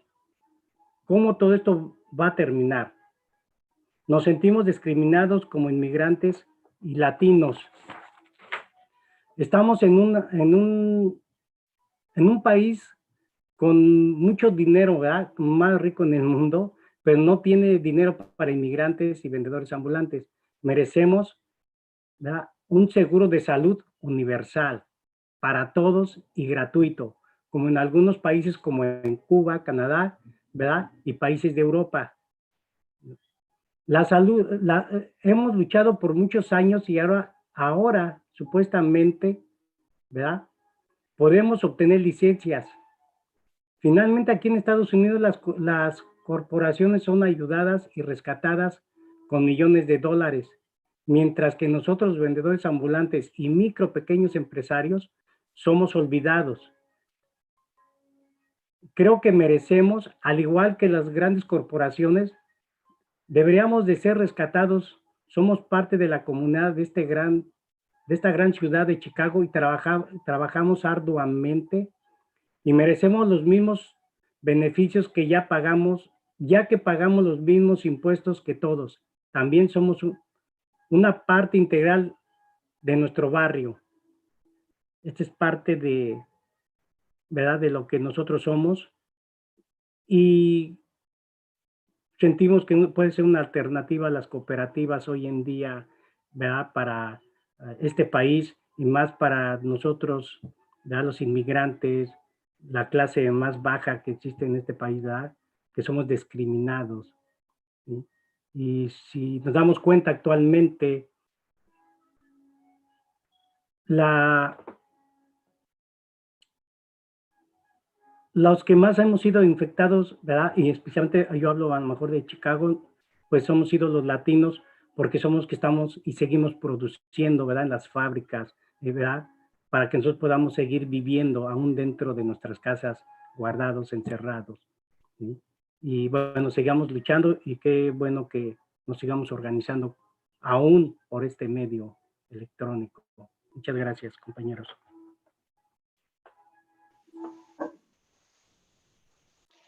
cómo todo esto va a terminar. Nos sentimos discriminados como inmigrantes y latinos. Estamos en un país con mucho dinero, ¿verdad? Más rico en el mundo, pero no tiene dinero para inmigrantes y vendedores ambulantes. Merecemos, ¿verdad?, un seguro de salud universal para todos y gratuito, como en algunos países como en Cuba, Canadá, ¿verdad?, y países de Europa. La salud, hemos luchado por muchos años y ahora supuestamente, ¿verdad?, podemos obtener licencias. Finalmente, aquí en Estados Unidos las corporaciones son ayudadas y rescatadas con millones de dólares, mientras que nosotros, vendedores ambulantes y pequeños empresarios, somos olvidados. Creo que merecemos, al igual que las grandes corporaciones, deberíamos de ser rescatados. Somos parte de la comunidad de esta gran ciudad de Chicago y trabajamos arduamente y merecemos los mismos beneficios que ya pagamos, ya que pagamos los mismos impuestos que todos. También somos una parte integral de nuestro barrio. Esta es parte de, ¿verdad?, de lo que nosotros somos, y sentimos que puede ser una alternativa a las cooperativas hoy en día, ¿verdad?, para este país y más para nosotros, ¿verdad?, los inmigrantes, la clase más baja que existe en este país, ¿verdad?, que somos discriminados, ¿sí? Y si nos damos cuenta actualmente, los que más hemos sido infectados, ¿verdad?, y especialmente yo hablo a lo mejor de Chicago, pues hemos sido los latinos, porque somos que estamos y seguimos produciendo, ¿verdad?, en las fábricas, ¿verdad?, para que nosotros podamos seguir viviendo aún dentro de nuestras casas, guardados, encerrados, ¿sí? Y bueno, sigamos luchando y qué bueno que nos sigamos organizando aún por este medio electrónico. Muchas gracias, compañeros.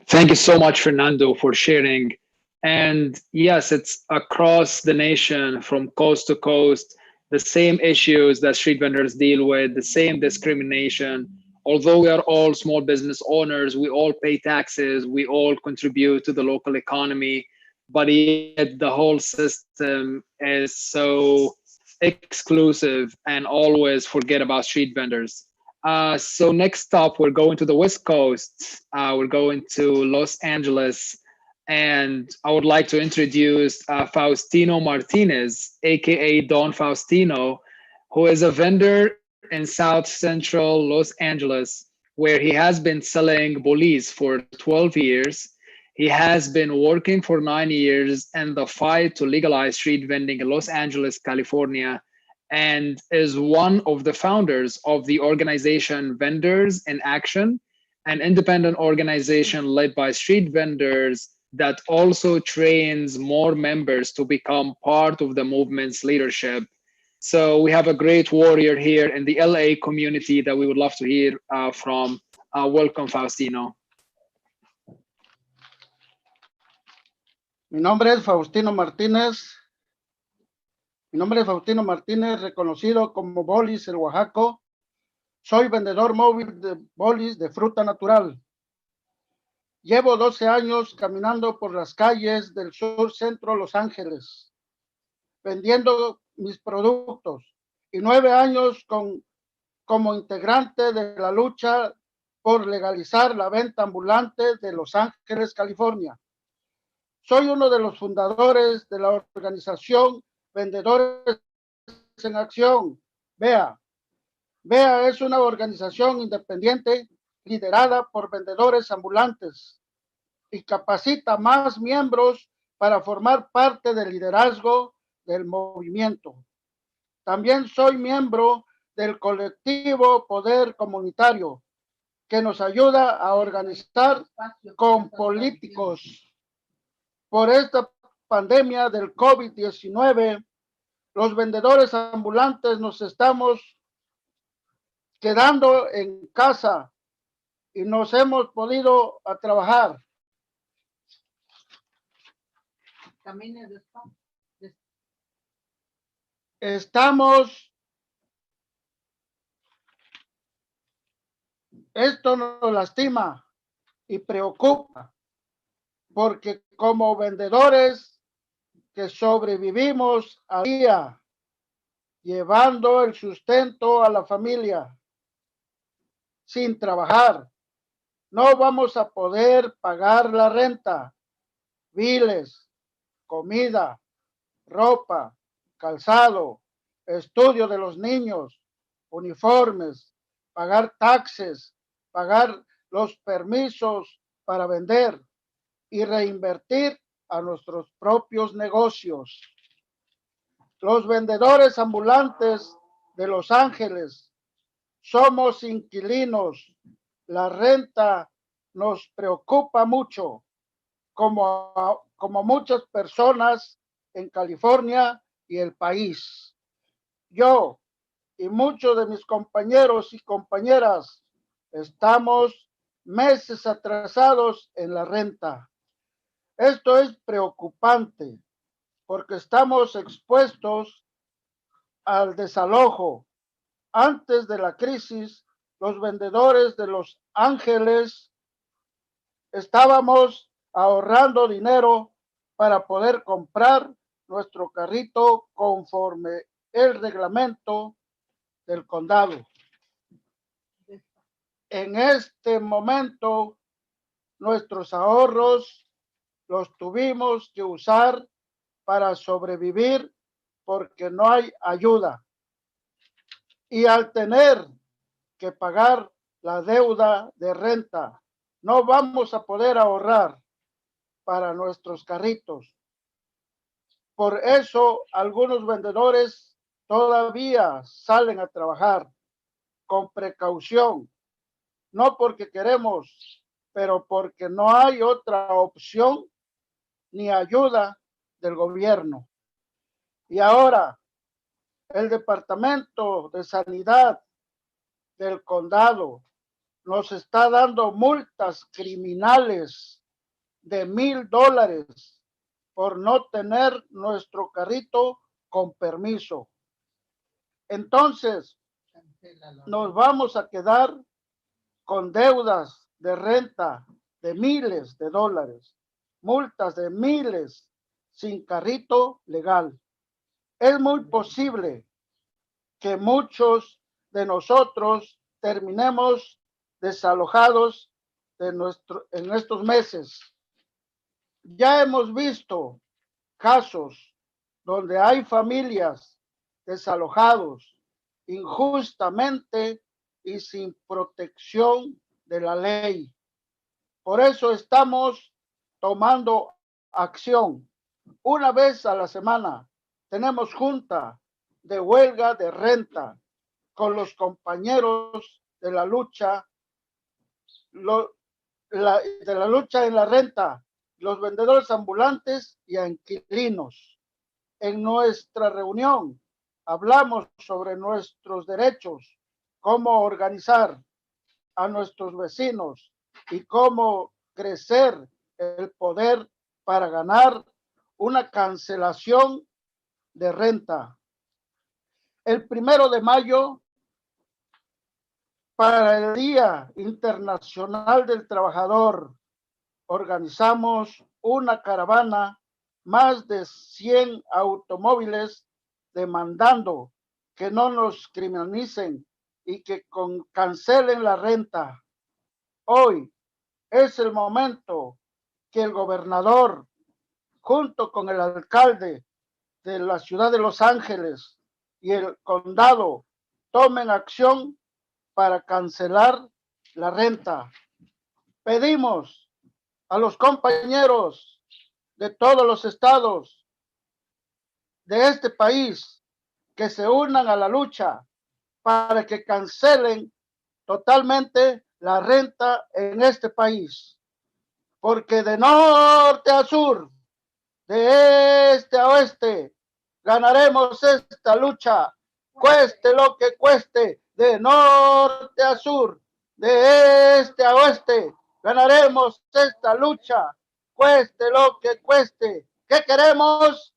Thank you so much, Fernando, for sharing. And yes, it's across the nation, from coast to coast, the same issues that street vendors deal with, the same discrimination. Although we are all small business owners, we all pay taxes, we all contribute to the local economy, but yet the whole system is so exclusive and always forget about street vendors. So next up, we're going to the West Coast. We're going to Los Angeles. And I would like to introduce Faustino Martinez, AKA Don Faustino, who is a vendor in South Central Los Angeles, where he has been selling bolis for 12 years. He has been working for 9 years in the fight to legalize street vending in Los Angeles, California, and is one of the founders of the organization Vendors in Action, an independent organization led by street vendors that also trains more members to become part of the movement's leadership. So we have a great warrior here in the LA community that we would love to hear from. Welcome, Faustino. Mi nombre es Faustino Martínez. Mi nombre es Faustino Martínez, reconocido como Bolis el Oaxaco. Soy vendedor móvil de bolis de fruta natural. Llevo 12 años caminando por las calles del sur centro Los Ángeles, vendiendo mis productos, y 9 años como integrante de la lucha por legalizar la venta ambulante de Los Ángeles, California. Soy uno de los fundadores de la organización Vendedores en Acción, VEA. VEA es una organización independiente liderada por vendedores ambulantes y capacita más miembros para formar parte del liderazgo del movimiento. También soy miembro del colectivo Poder Comunitario, que nos ayuda a organizar con políticos. Por esta pandemia del COVID-19, los vendedores ambulantes nos estamos quedando en casa y nos hemos podido a trabajar. Esto nos lastima y preocupa, porque como vendedores que sobrevivimos al día, llevando el sustento a la familia, sin trabajar, no vamos a poder pagar la renta, biles, comida, ropa, calzado, estudio de los niños, uniformes, pagar taxes, pagar los permisos para vender y reinvertir a nuestros propios negocios. Los vendedores ambulantes de Los Ángeles somos inquilinos. La renta nos preocupa mucho, como muchas personas en California y el país. Yo y muchos de mis compañeros y compañeras estamos meses atrasados en la renta. Esto es preocupante porque estamos expuestos al desalojo. Antes de la crisis, los vendedores de Los Ángeles estábamos ahorrando dinero para poder comprar nuestro carrito conforme el reglamento del condado. En este momento, nuestros ahorros los tuvimos que usar para sobrevivir porque no hay ayuda. Y al tener que pagar la deuda de renta, no vamos a poder ahorrar para nuestros carritos. Por eso algunos vendedores todavía salen a trabajar con precaución, no porque queremos, pero porque no hay otra opción ni ayuda del gobierno. Y ahora el Departamento de Sanidad del condado nos está dando multas criminales de $1,000 por no tener nuestro carrito con permiso. Entonces, nos vamos a quedar con deudas de renta de miles de dólares, multas de miles sin carrito legal. Es muy posible que muchos de nosotros terminemos desalojados en estos meses. Ya hemos visto casos donde hay familias desalojados injustamente y sin protección de la ley. Por eso estamos tomando acción. Una vez a la semana tenemos junta de huelga de renta con los compañeros de la lucha, de la lucha en la renta, los vendedores ambulantes y inquilinos. En nuestra reunión hablamos sobre nuestros derechos, cómo organizar a nuestros vecinos y cómo crecer el poder para ganar una cancelación de renta. El 1 de mayo, para el Día Internacional del Trabajador, organizamos una caravana, más de 100 automóviles, demandando que no nos criminalicen y que cancelen la renta. Hoy es el momento que el gobernador, junto con el alcalde de la ciudad de Los Ángeles y el condado, tomen acción para cancelar la renta. Pedimos a los compañeros de todos los estados de este país que se unan a la lucha para que cancelen totalmente la renta en este país. Porque de norte a sur, de este a oeste, ganaremos esta lucha, cueste lo que cueste, de norte a sur, de este a oeste, ganaremos esta lucha, cueste lo que cueste. ¿Qué queremos?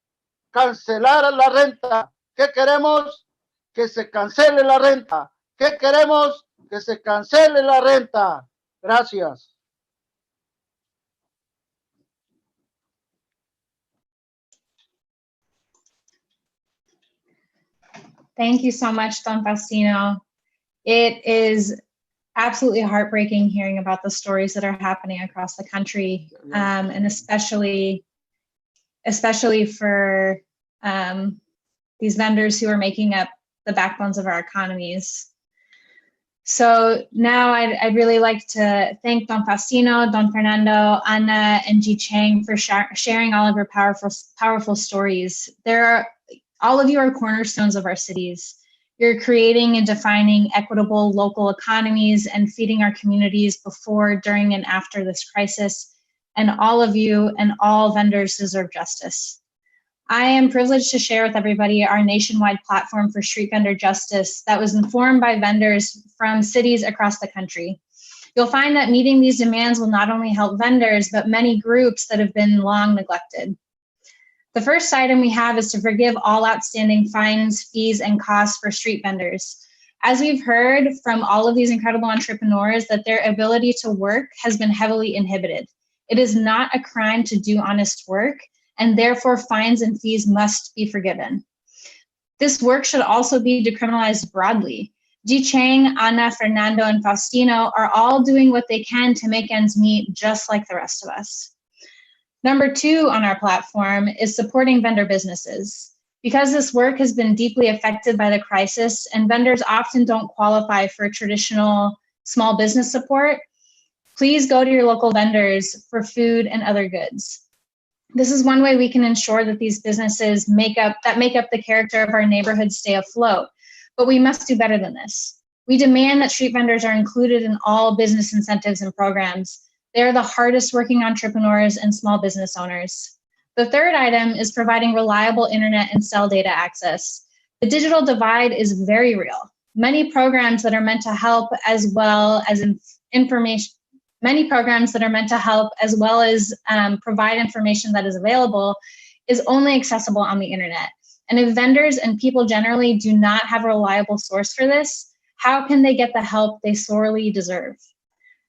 Cancelar la renta. ¿Qué queremos? Que se cancele la renta. ¿Qué queremos? Que se cancele la renta. Gracias. Thank you so much, Don Faustino. It is absolutely heartbreaking hearing about the stories that are happening across the country, and especially for these vendors who are making up the backbones of our economies. So now I'd really like to thank Don Faustino, Don Fernando, Ana, and Ji Chang for sharing all of your powerful stories. All of you are cornerstones of our cities. You're creating and defining equitable local economies and feeding our communities before, during, and after this crisis. And all of you and all vendors deserve justice. I am privileged to share with everybody our nationwide platform for street vendor justice that was informed by vendors from cities across the country. You'll find that meeting these demands will not only help vendors, but many groups that have been long neglected. The first item we have is to forgive all outstanding fines, fees, and costs for street vendors. As we've heard from all of these incredible entrepreneurs, that their ability to work has been heavily inhibited. It is not a crime to do honest work, and therefore fines and fees must be forgiven. This work should also be decriminalized broadly. Ji Chang, Ana, Fernando, and Faustino are all doing what they can to make ends meet just like the rest of us. Number 2 on our platform is supporting vendor businesses. Because this work has been deeply affected by the crisis and vendors often don't qualify for traditional small business support, please go to your local vendors for food and other goods. This is one way we can ensure that these businesses make up the character of our neighborhoods stay afloat. But we must do better than this. We demand that street vendors are included in all business incentives and programs. They are the hardest working entrepreneurs and small business owners. The third item is providing reliable internet and cell data access. The digital divide is very real. Many programs that are meant to help as well as provide information that is available is only accessible on the internet. And if vendors and people generally do not have a reliable source for this, how can they get the help they sorely deserve?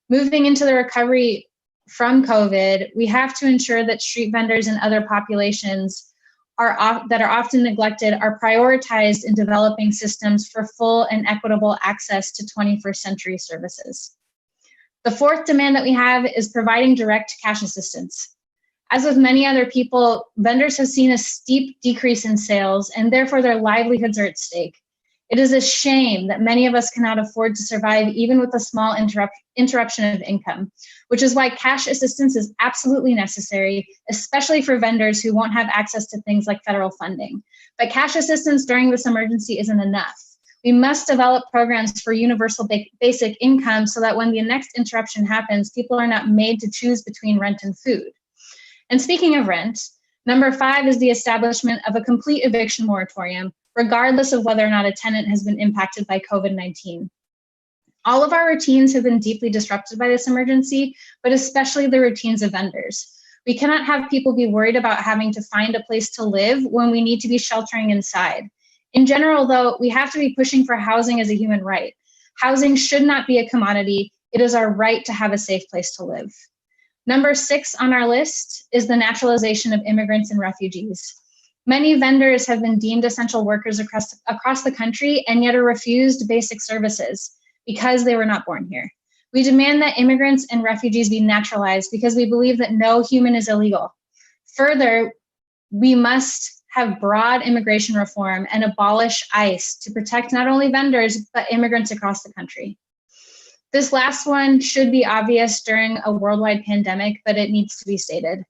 Moving into the recovery from COVID, we have to ensure that street vendors and other populations that are often neglected are prioritized in developing systems for full and equitable access to 21st century services. The fourth demand that we have is providing direct cash assistance. As with many other people, vendors have seen a steep decrease in sales and therefore their livelihoods are at stake. It is a shame that many of us cannot afford to survive even with a small interruption of income, which is why cash assistance is absolutely necessary, especially for vendors who won't have access to things like federal funding. But cash assistance during this emergency isn't enough. We must develop programs for universal basic income so that when the next interruption happens, people are not made to choose between rent and food. And speaking of rent, number 5 is the establishment of a complete eviction moratorium, regardless of whether or not a tenant has been impacted by COVID-19. All of our routines have been deeply disrupted by this emergency, but especially the routines of vendors. We cannot have people be worried about having to find a place to live when we need to be sheltering inside. In general, though, we have to be pushing for housing as a human right. Housing should not be a commodity. It is our right to have a safe place to live. Number 6 on our list is the naturalization of immigrants and refugees. Many vendors have been deemed essential workers across the country and yet are refused basic services because they were not born here. We demand that immigrants and refugees be naturalized because we believe that no human is illegal. Further, we must have broad immigration reform and abolish ICE to protect not only vendors, but immigrants across the country. This last one should be obvious during a worldwide pandemic, but it needs to be stated.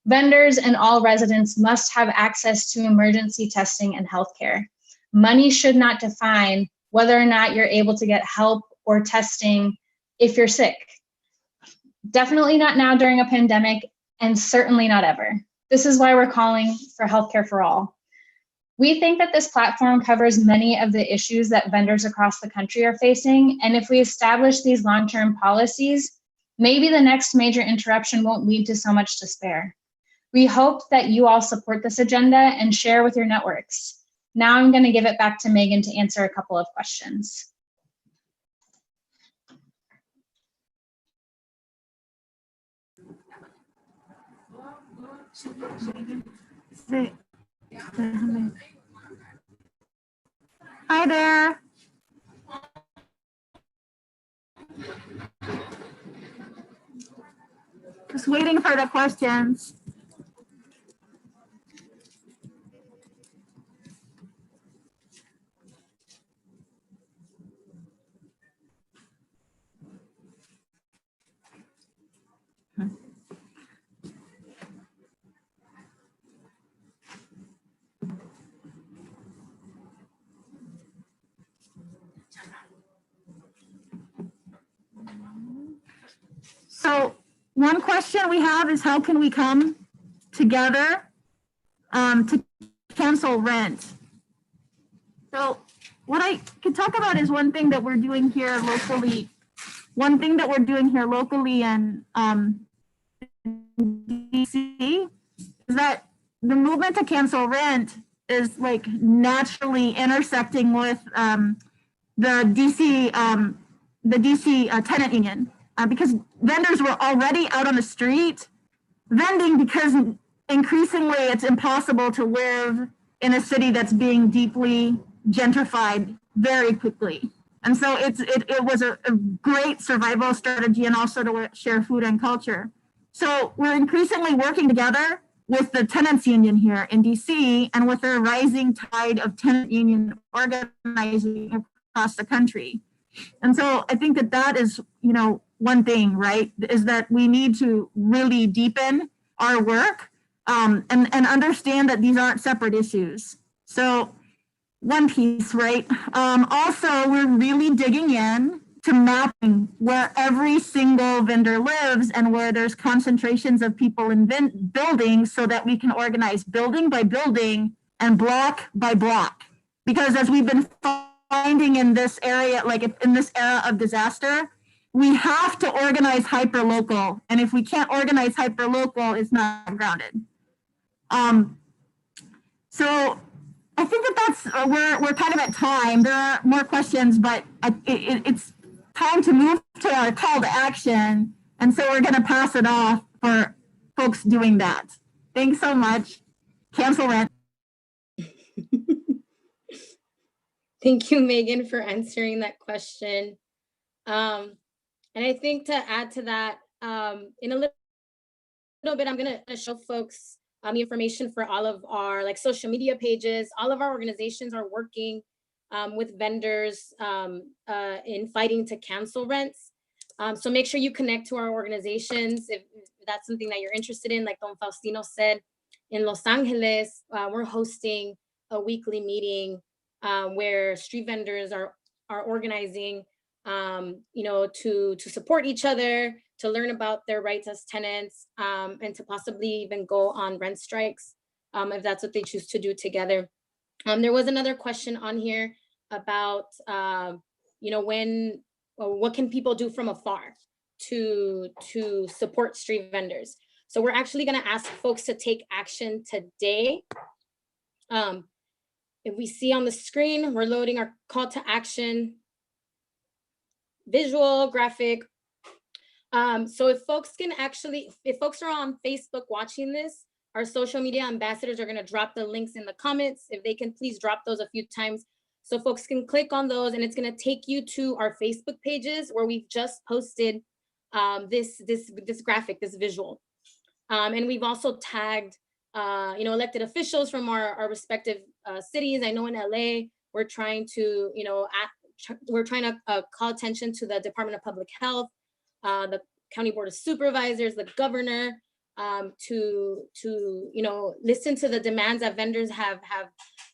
Vendors and all residents must have access to emergency testing and healthcare. Money should not define whether or not you're able to get help or testing if you're sick. Definitely not now during a pandemic, and certainly not ever. This is why we're calling for healthcare for all. We think that this platform covers many of the issues that vendors across the country are facing, and if we establish these long-term policies, maybe the next major interruption won't lead to so much despair. We hope that you all support this agenda and share with your networks. Now I'm going to give it back to Megan to answer a couple of questions. Hi there. Just waiting for the questions. So one question we have is how can we come together to cancel rent? So what I could talk about is one thing that we're doing here locally. One thing that we're doing here locally in DC is that the movement to cancel rent is like naturally intersecting with the DC tenant union because vendors were already out on the street vending because increasingly it's impossible to live in a city that's being deeply gentrified very quickly. And so it was a great survival strategy and also to share food and culture. So we're increasingly working together with the tenants union here in DC and with the rising tide of tenant union organizing across the country. And so I think that is, you know, one thing, right, is that we need to really deepen our work and understand that these aren't separate issues. So one piece, right? Also, we're really digging in to mapping where every single vendor lives and where there's concentrations of people in buildings so that we can organize building by building and block by block. Because as we've been finding in this area, like in this era of disaster, we have to organize hyper-local. And if we can't organize hyper-local, it's not grounded. So I think that's, we're kind of at time. There are more questions, but it's time to move to our call to action. And so we're going to pass it off for folks doing that. Thanks so much. Cancel rent. Thank you, Megan, for answering that question. And I think to add to that, in a little bit, I'm going to show folks the information for all of our social media pages. All of our organizations are working with vendors in fighting to cancel rents. So make sure you connect to our organizations if that's something that you're interested in. Like Don Faustino said, in Los Angeles, we're hosting a weekly meeting where street vendors are organizing, to support each other, to learn about their rights as tenants, and to possibly even go on rent strikes if that's what they choose to do together. There was another question on here about, what can people do from afar to support street vendors? So we're actually going to ask folks to take action today. If we see on the screen, we're loading our call to action, visual, graphic. So if folks are on Facebook watching this, our social media ambassadors are going to drop the links in the comments. If they can please drop those a few times so folks can click on those, and it's going to take you to our Facebook pages where we've just posted this graphic, this visual. And we've also tagged elected officials from our respective cities. I know in LA, we're trying to, call attention to the Department of Public Health, the County Board of Supervisors, the governor, to listen to the demands that vendors have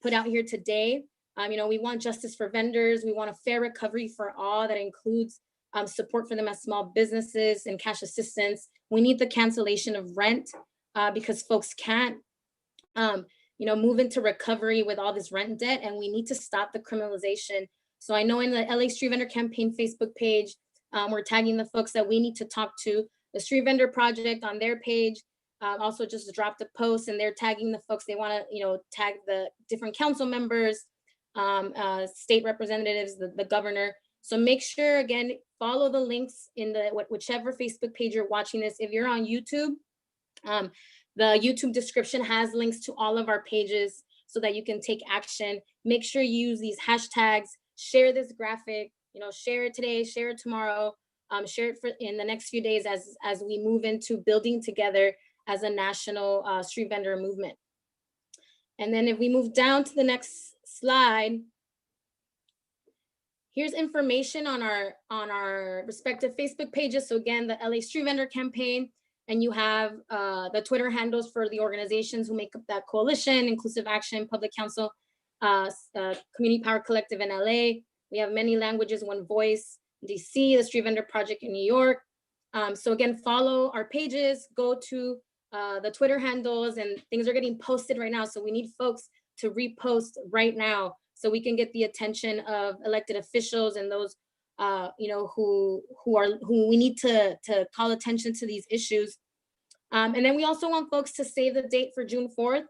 put out here today. We want justice for vendors. We want a fair recovery for all that includes support for them as small businesses and cash assistance. We need the cancellation of rent because folks can't, move into recovery with all this rent debt, and we need to stop the criminalization. So I know in the LA Street Vendor Campaign Facebook page, we're tagging the folks that we need to talk to. The Street Vendor Project on their page also just dropped a post, and they're tagging the folks they want to, tag the different council members, state representatives, the governor. So make sure, again, follow the links in the whichever Facebook page you're watching this. If you're on YouTube, the YouTube description has links to all of our pages so that you can take action. Make sure you use these hashtags, share this graphic, share it today, share it tomorrow, share it in the next few days as we move into building together as a national street vendor movement. And then if we move down to the next slide, here's information on our respective Facebook pages. So again, the LA Street Vendor Campaign, and you have the Twitter handles for the organizations who make up that coalition: Inclusive Action, Public Council, Community Power Collective in LA. We have Many Languages, One Voice, DC, the Street Vendor Project in New York. So again, follow our pages, go to the Twitter handles, and things are getting posted right now. So we need folks to repost right now so we can get the attention of elected officials and those who we need to call attention to these issues. And then we also want folks to save the date for June 4th.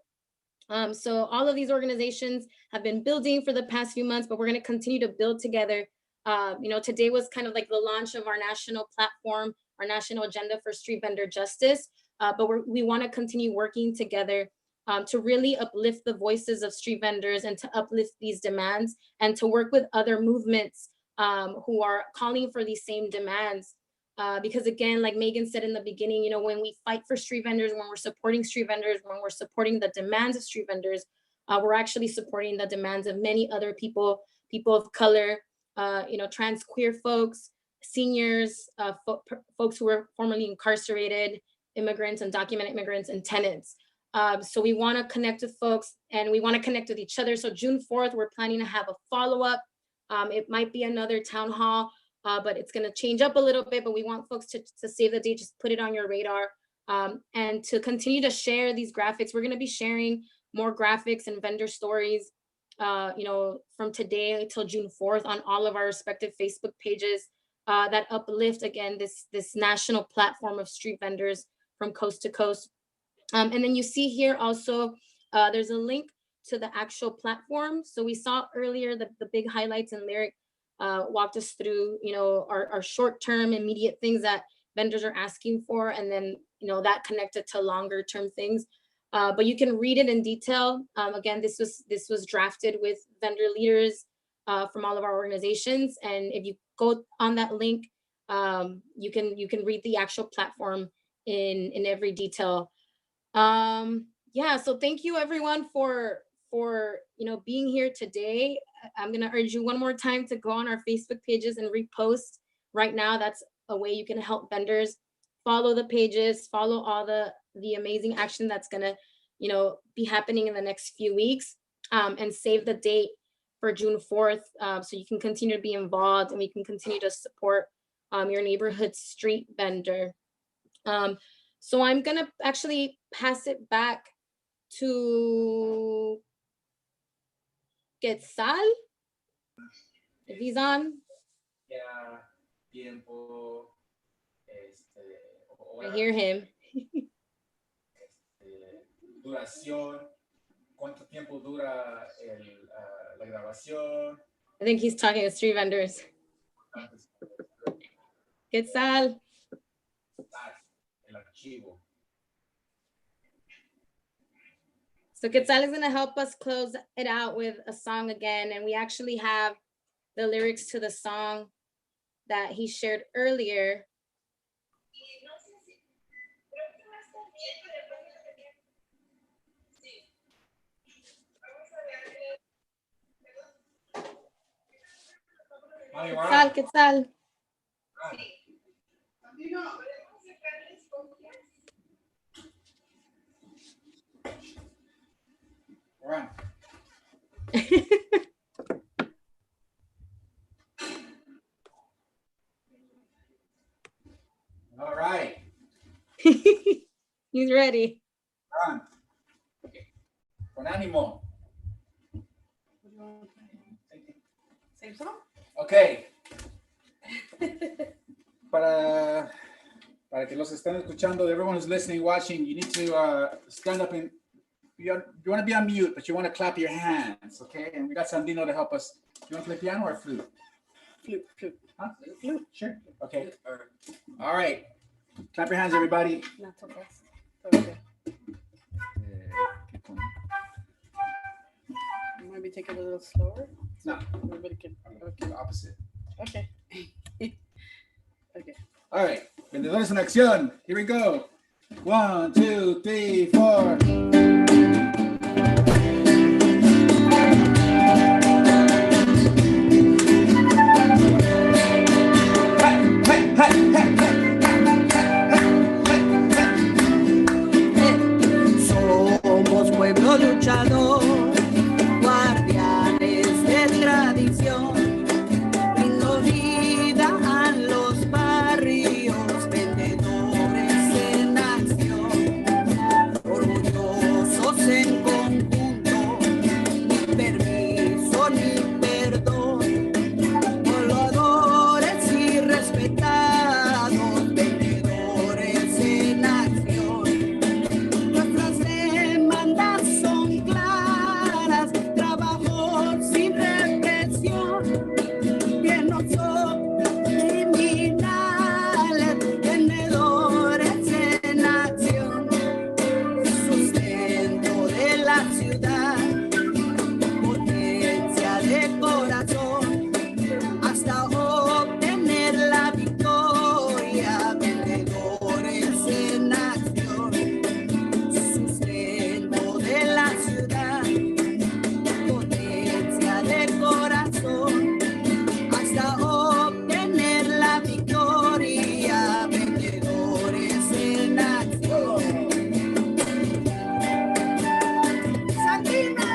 So all of these organizations have been building for the past few months, but we're going to continue to build together. Today was kind of like the launch of our national platform, our national agenda for street vendor justice. But we want to continue working together to really uplift the voices of street vendors and to uplift these demands, and to work with other movements who are calling for these same demands. Because again, like Megan said in the beginning, when we fight for street vendors, when we're supporting street vendors, when we're supporting the demands of street vendors, we're actually supporting the demands of many other people of color, trans queer folks, seniors, folks who were formerly incarcerated, immigrants, undocumented immigrants, and tenants. So we want to connect with folks, and we want to connect with each other. So June 4th, we're planning to have a follow-up. It might be another town hall, but it's going to change up a little bit, but we want folks to save the date, just put it on your radar, and to continue to share these graphics. We're going to be sharing more graphics and vendor stories, from today until June 4th on all of our respective Facebook pages that uplift, again, this national platform of street vendors from coast to coast. And then you see here also, there's a link to the actual platform. So we saw earlier the big highlights, and Lyric walked us through, our short-term immediate things that vendors are asking for, and then, that connected to longer term things. But you can read it in detail. Again, this was drafted with vendor leaders from all of our organizations. And if you go on that link, you can read the actual platform in every detail. So thank you everyone for being here today. I'm gonna urge you one more time to go on our Facebook pages and repost right now. That's a way you can help vendors. Follow the pages, follow all the amazing action that's gonna be happening in the next few weeks, and save the date for June 4th, so you can continue to be involved and we can continue to support your neighborhood street vendor. So I'm gonna actually pass it back to Quetzal, if he's on. I hear him. I think he's talking to street vendors. Quetzal. So Quetzal is going to help us close it out with a song again. And we actually have the lyrics to the song that he shared earlier. Quetzal. He's ready. Con ánimo. Same song? Okay. Para que los estén escuchando, everyone who's listening, watching, you need to stand up and you want to be on mute, but you want to clap your hands, okay? And we got Sandino to help us. You want to play piano or flute? Flute. Huh? Flute, sure. Okay. All right. Clap your hands, everybody. Not so fast. Okay. Maybe take it a little slower. No. Everybody can. Okay. Opposite. Okay. Okay. All right. Vendedores en acción. Here we go. 1, 2, 3, 4. Somos pueblo luchador, guardianes de tradición, brindo vida a los barrios, vendedores en acción, orgullosos en conjunto, ni permiso ni perdón, voladores y respetados, vendedores en acción. Nuestras demandas son claras, trabajo sin represión, que no son criminales, vendedores en acción, sustento de la ciudad, potencia de corazón, hasta obtener la victoria, vendedores en acción. Sustento de la ciudad, potencia de corazón, hasta obtener la victoria, vendedores en acción. ¡Sandino!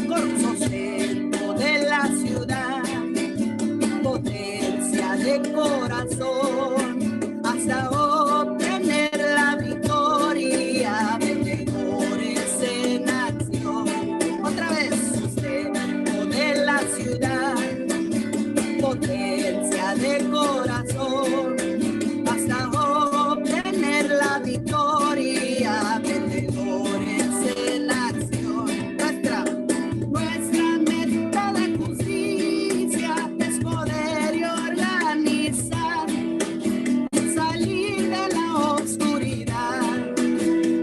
Con sustento de la ciudad, potencia de corazón, hasta obtener la victoria, vendedores en acción. Otra vez, sustento de la ciudad, potencia de corazón, hasta obtener la victoria, vendedores en acción. Nuestra meta de justicia es poder y organizar, salir de la oscuridad,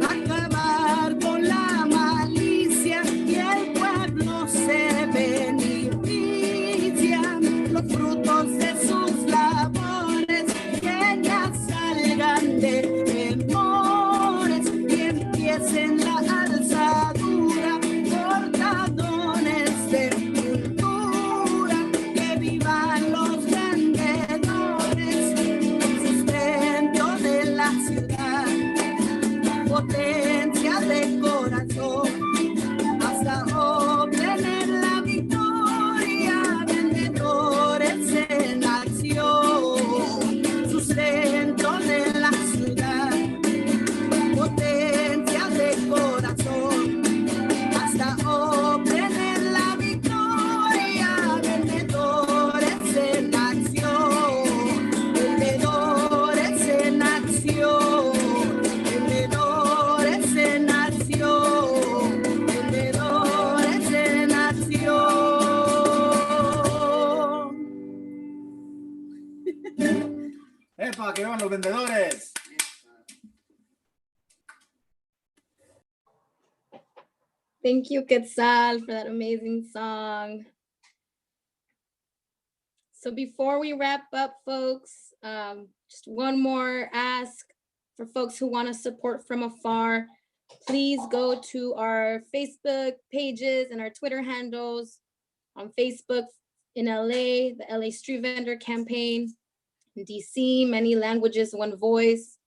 acabar con la malicia y el pueblo se beneficia. Los frutos de sus labores que ya salgan de temores y empiecen la alzadura, portadores de cultura, que vivan los vendedores, sustento de la ciudad, potencia de corazón, hasta obtener la victoria, vendedores en acción, sustento de la ciudad, potencia de corazón, hasta obtener la victoria, vendedores en acción, vendedores en acción, vendedores en acción, vendedores en acción. ¡Epa, que van los vendedores! Thank you, Quetzal, for that amazing song. So before we wrap up, folks, just one more ask for folks who want to support from afar. Please go to our Facebook pages and our Twitter handles. On Facebook in LA, the LA Street Vendor Campaign. In DC, Many Languages, One Voice.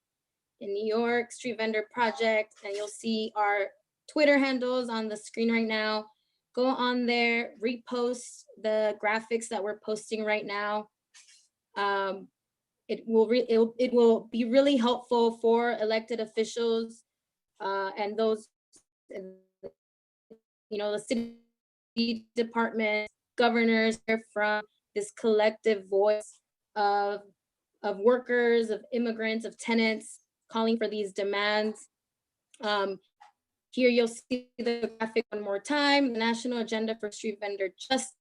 In New York, Street Vendor Project. And you'll see our Twitter handles on the screen right now. Go on there, repost the graphics that we're posting right now. It will be really helpful for elected officials and those, the city departments, governors, from this collective voice of workers, of immigrants, of tenants calling for these demands. Here you'll see the graphic one more time, the National Agenda for Street Vendor Justice,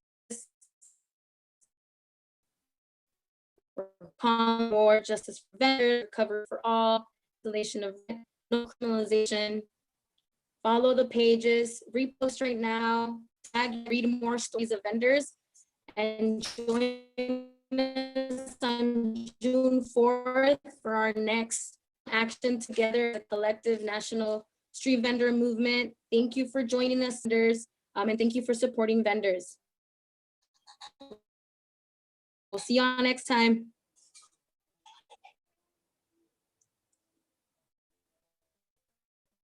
more justice for vendors, recovery for all, installation of no criminalization. Follow the pages, repost right now, tag, read more stories of vendors, and join us on June 4th for our next action together, the collective national street vendor movement. Thank you for joining us, vendors, and thank you for supporting vendors. We'll see you all next time.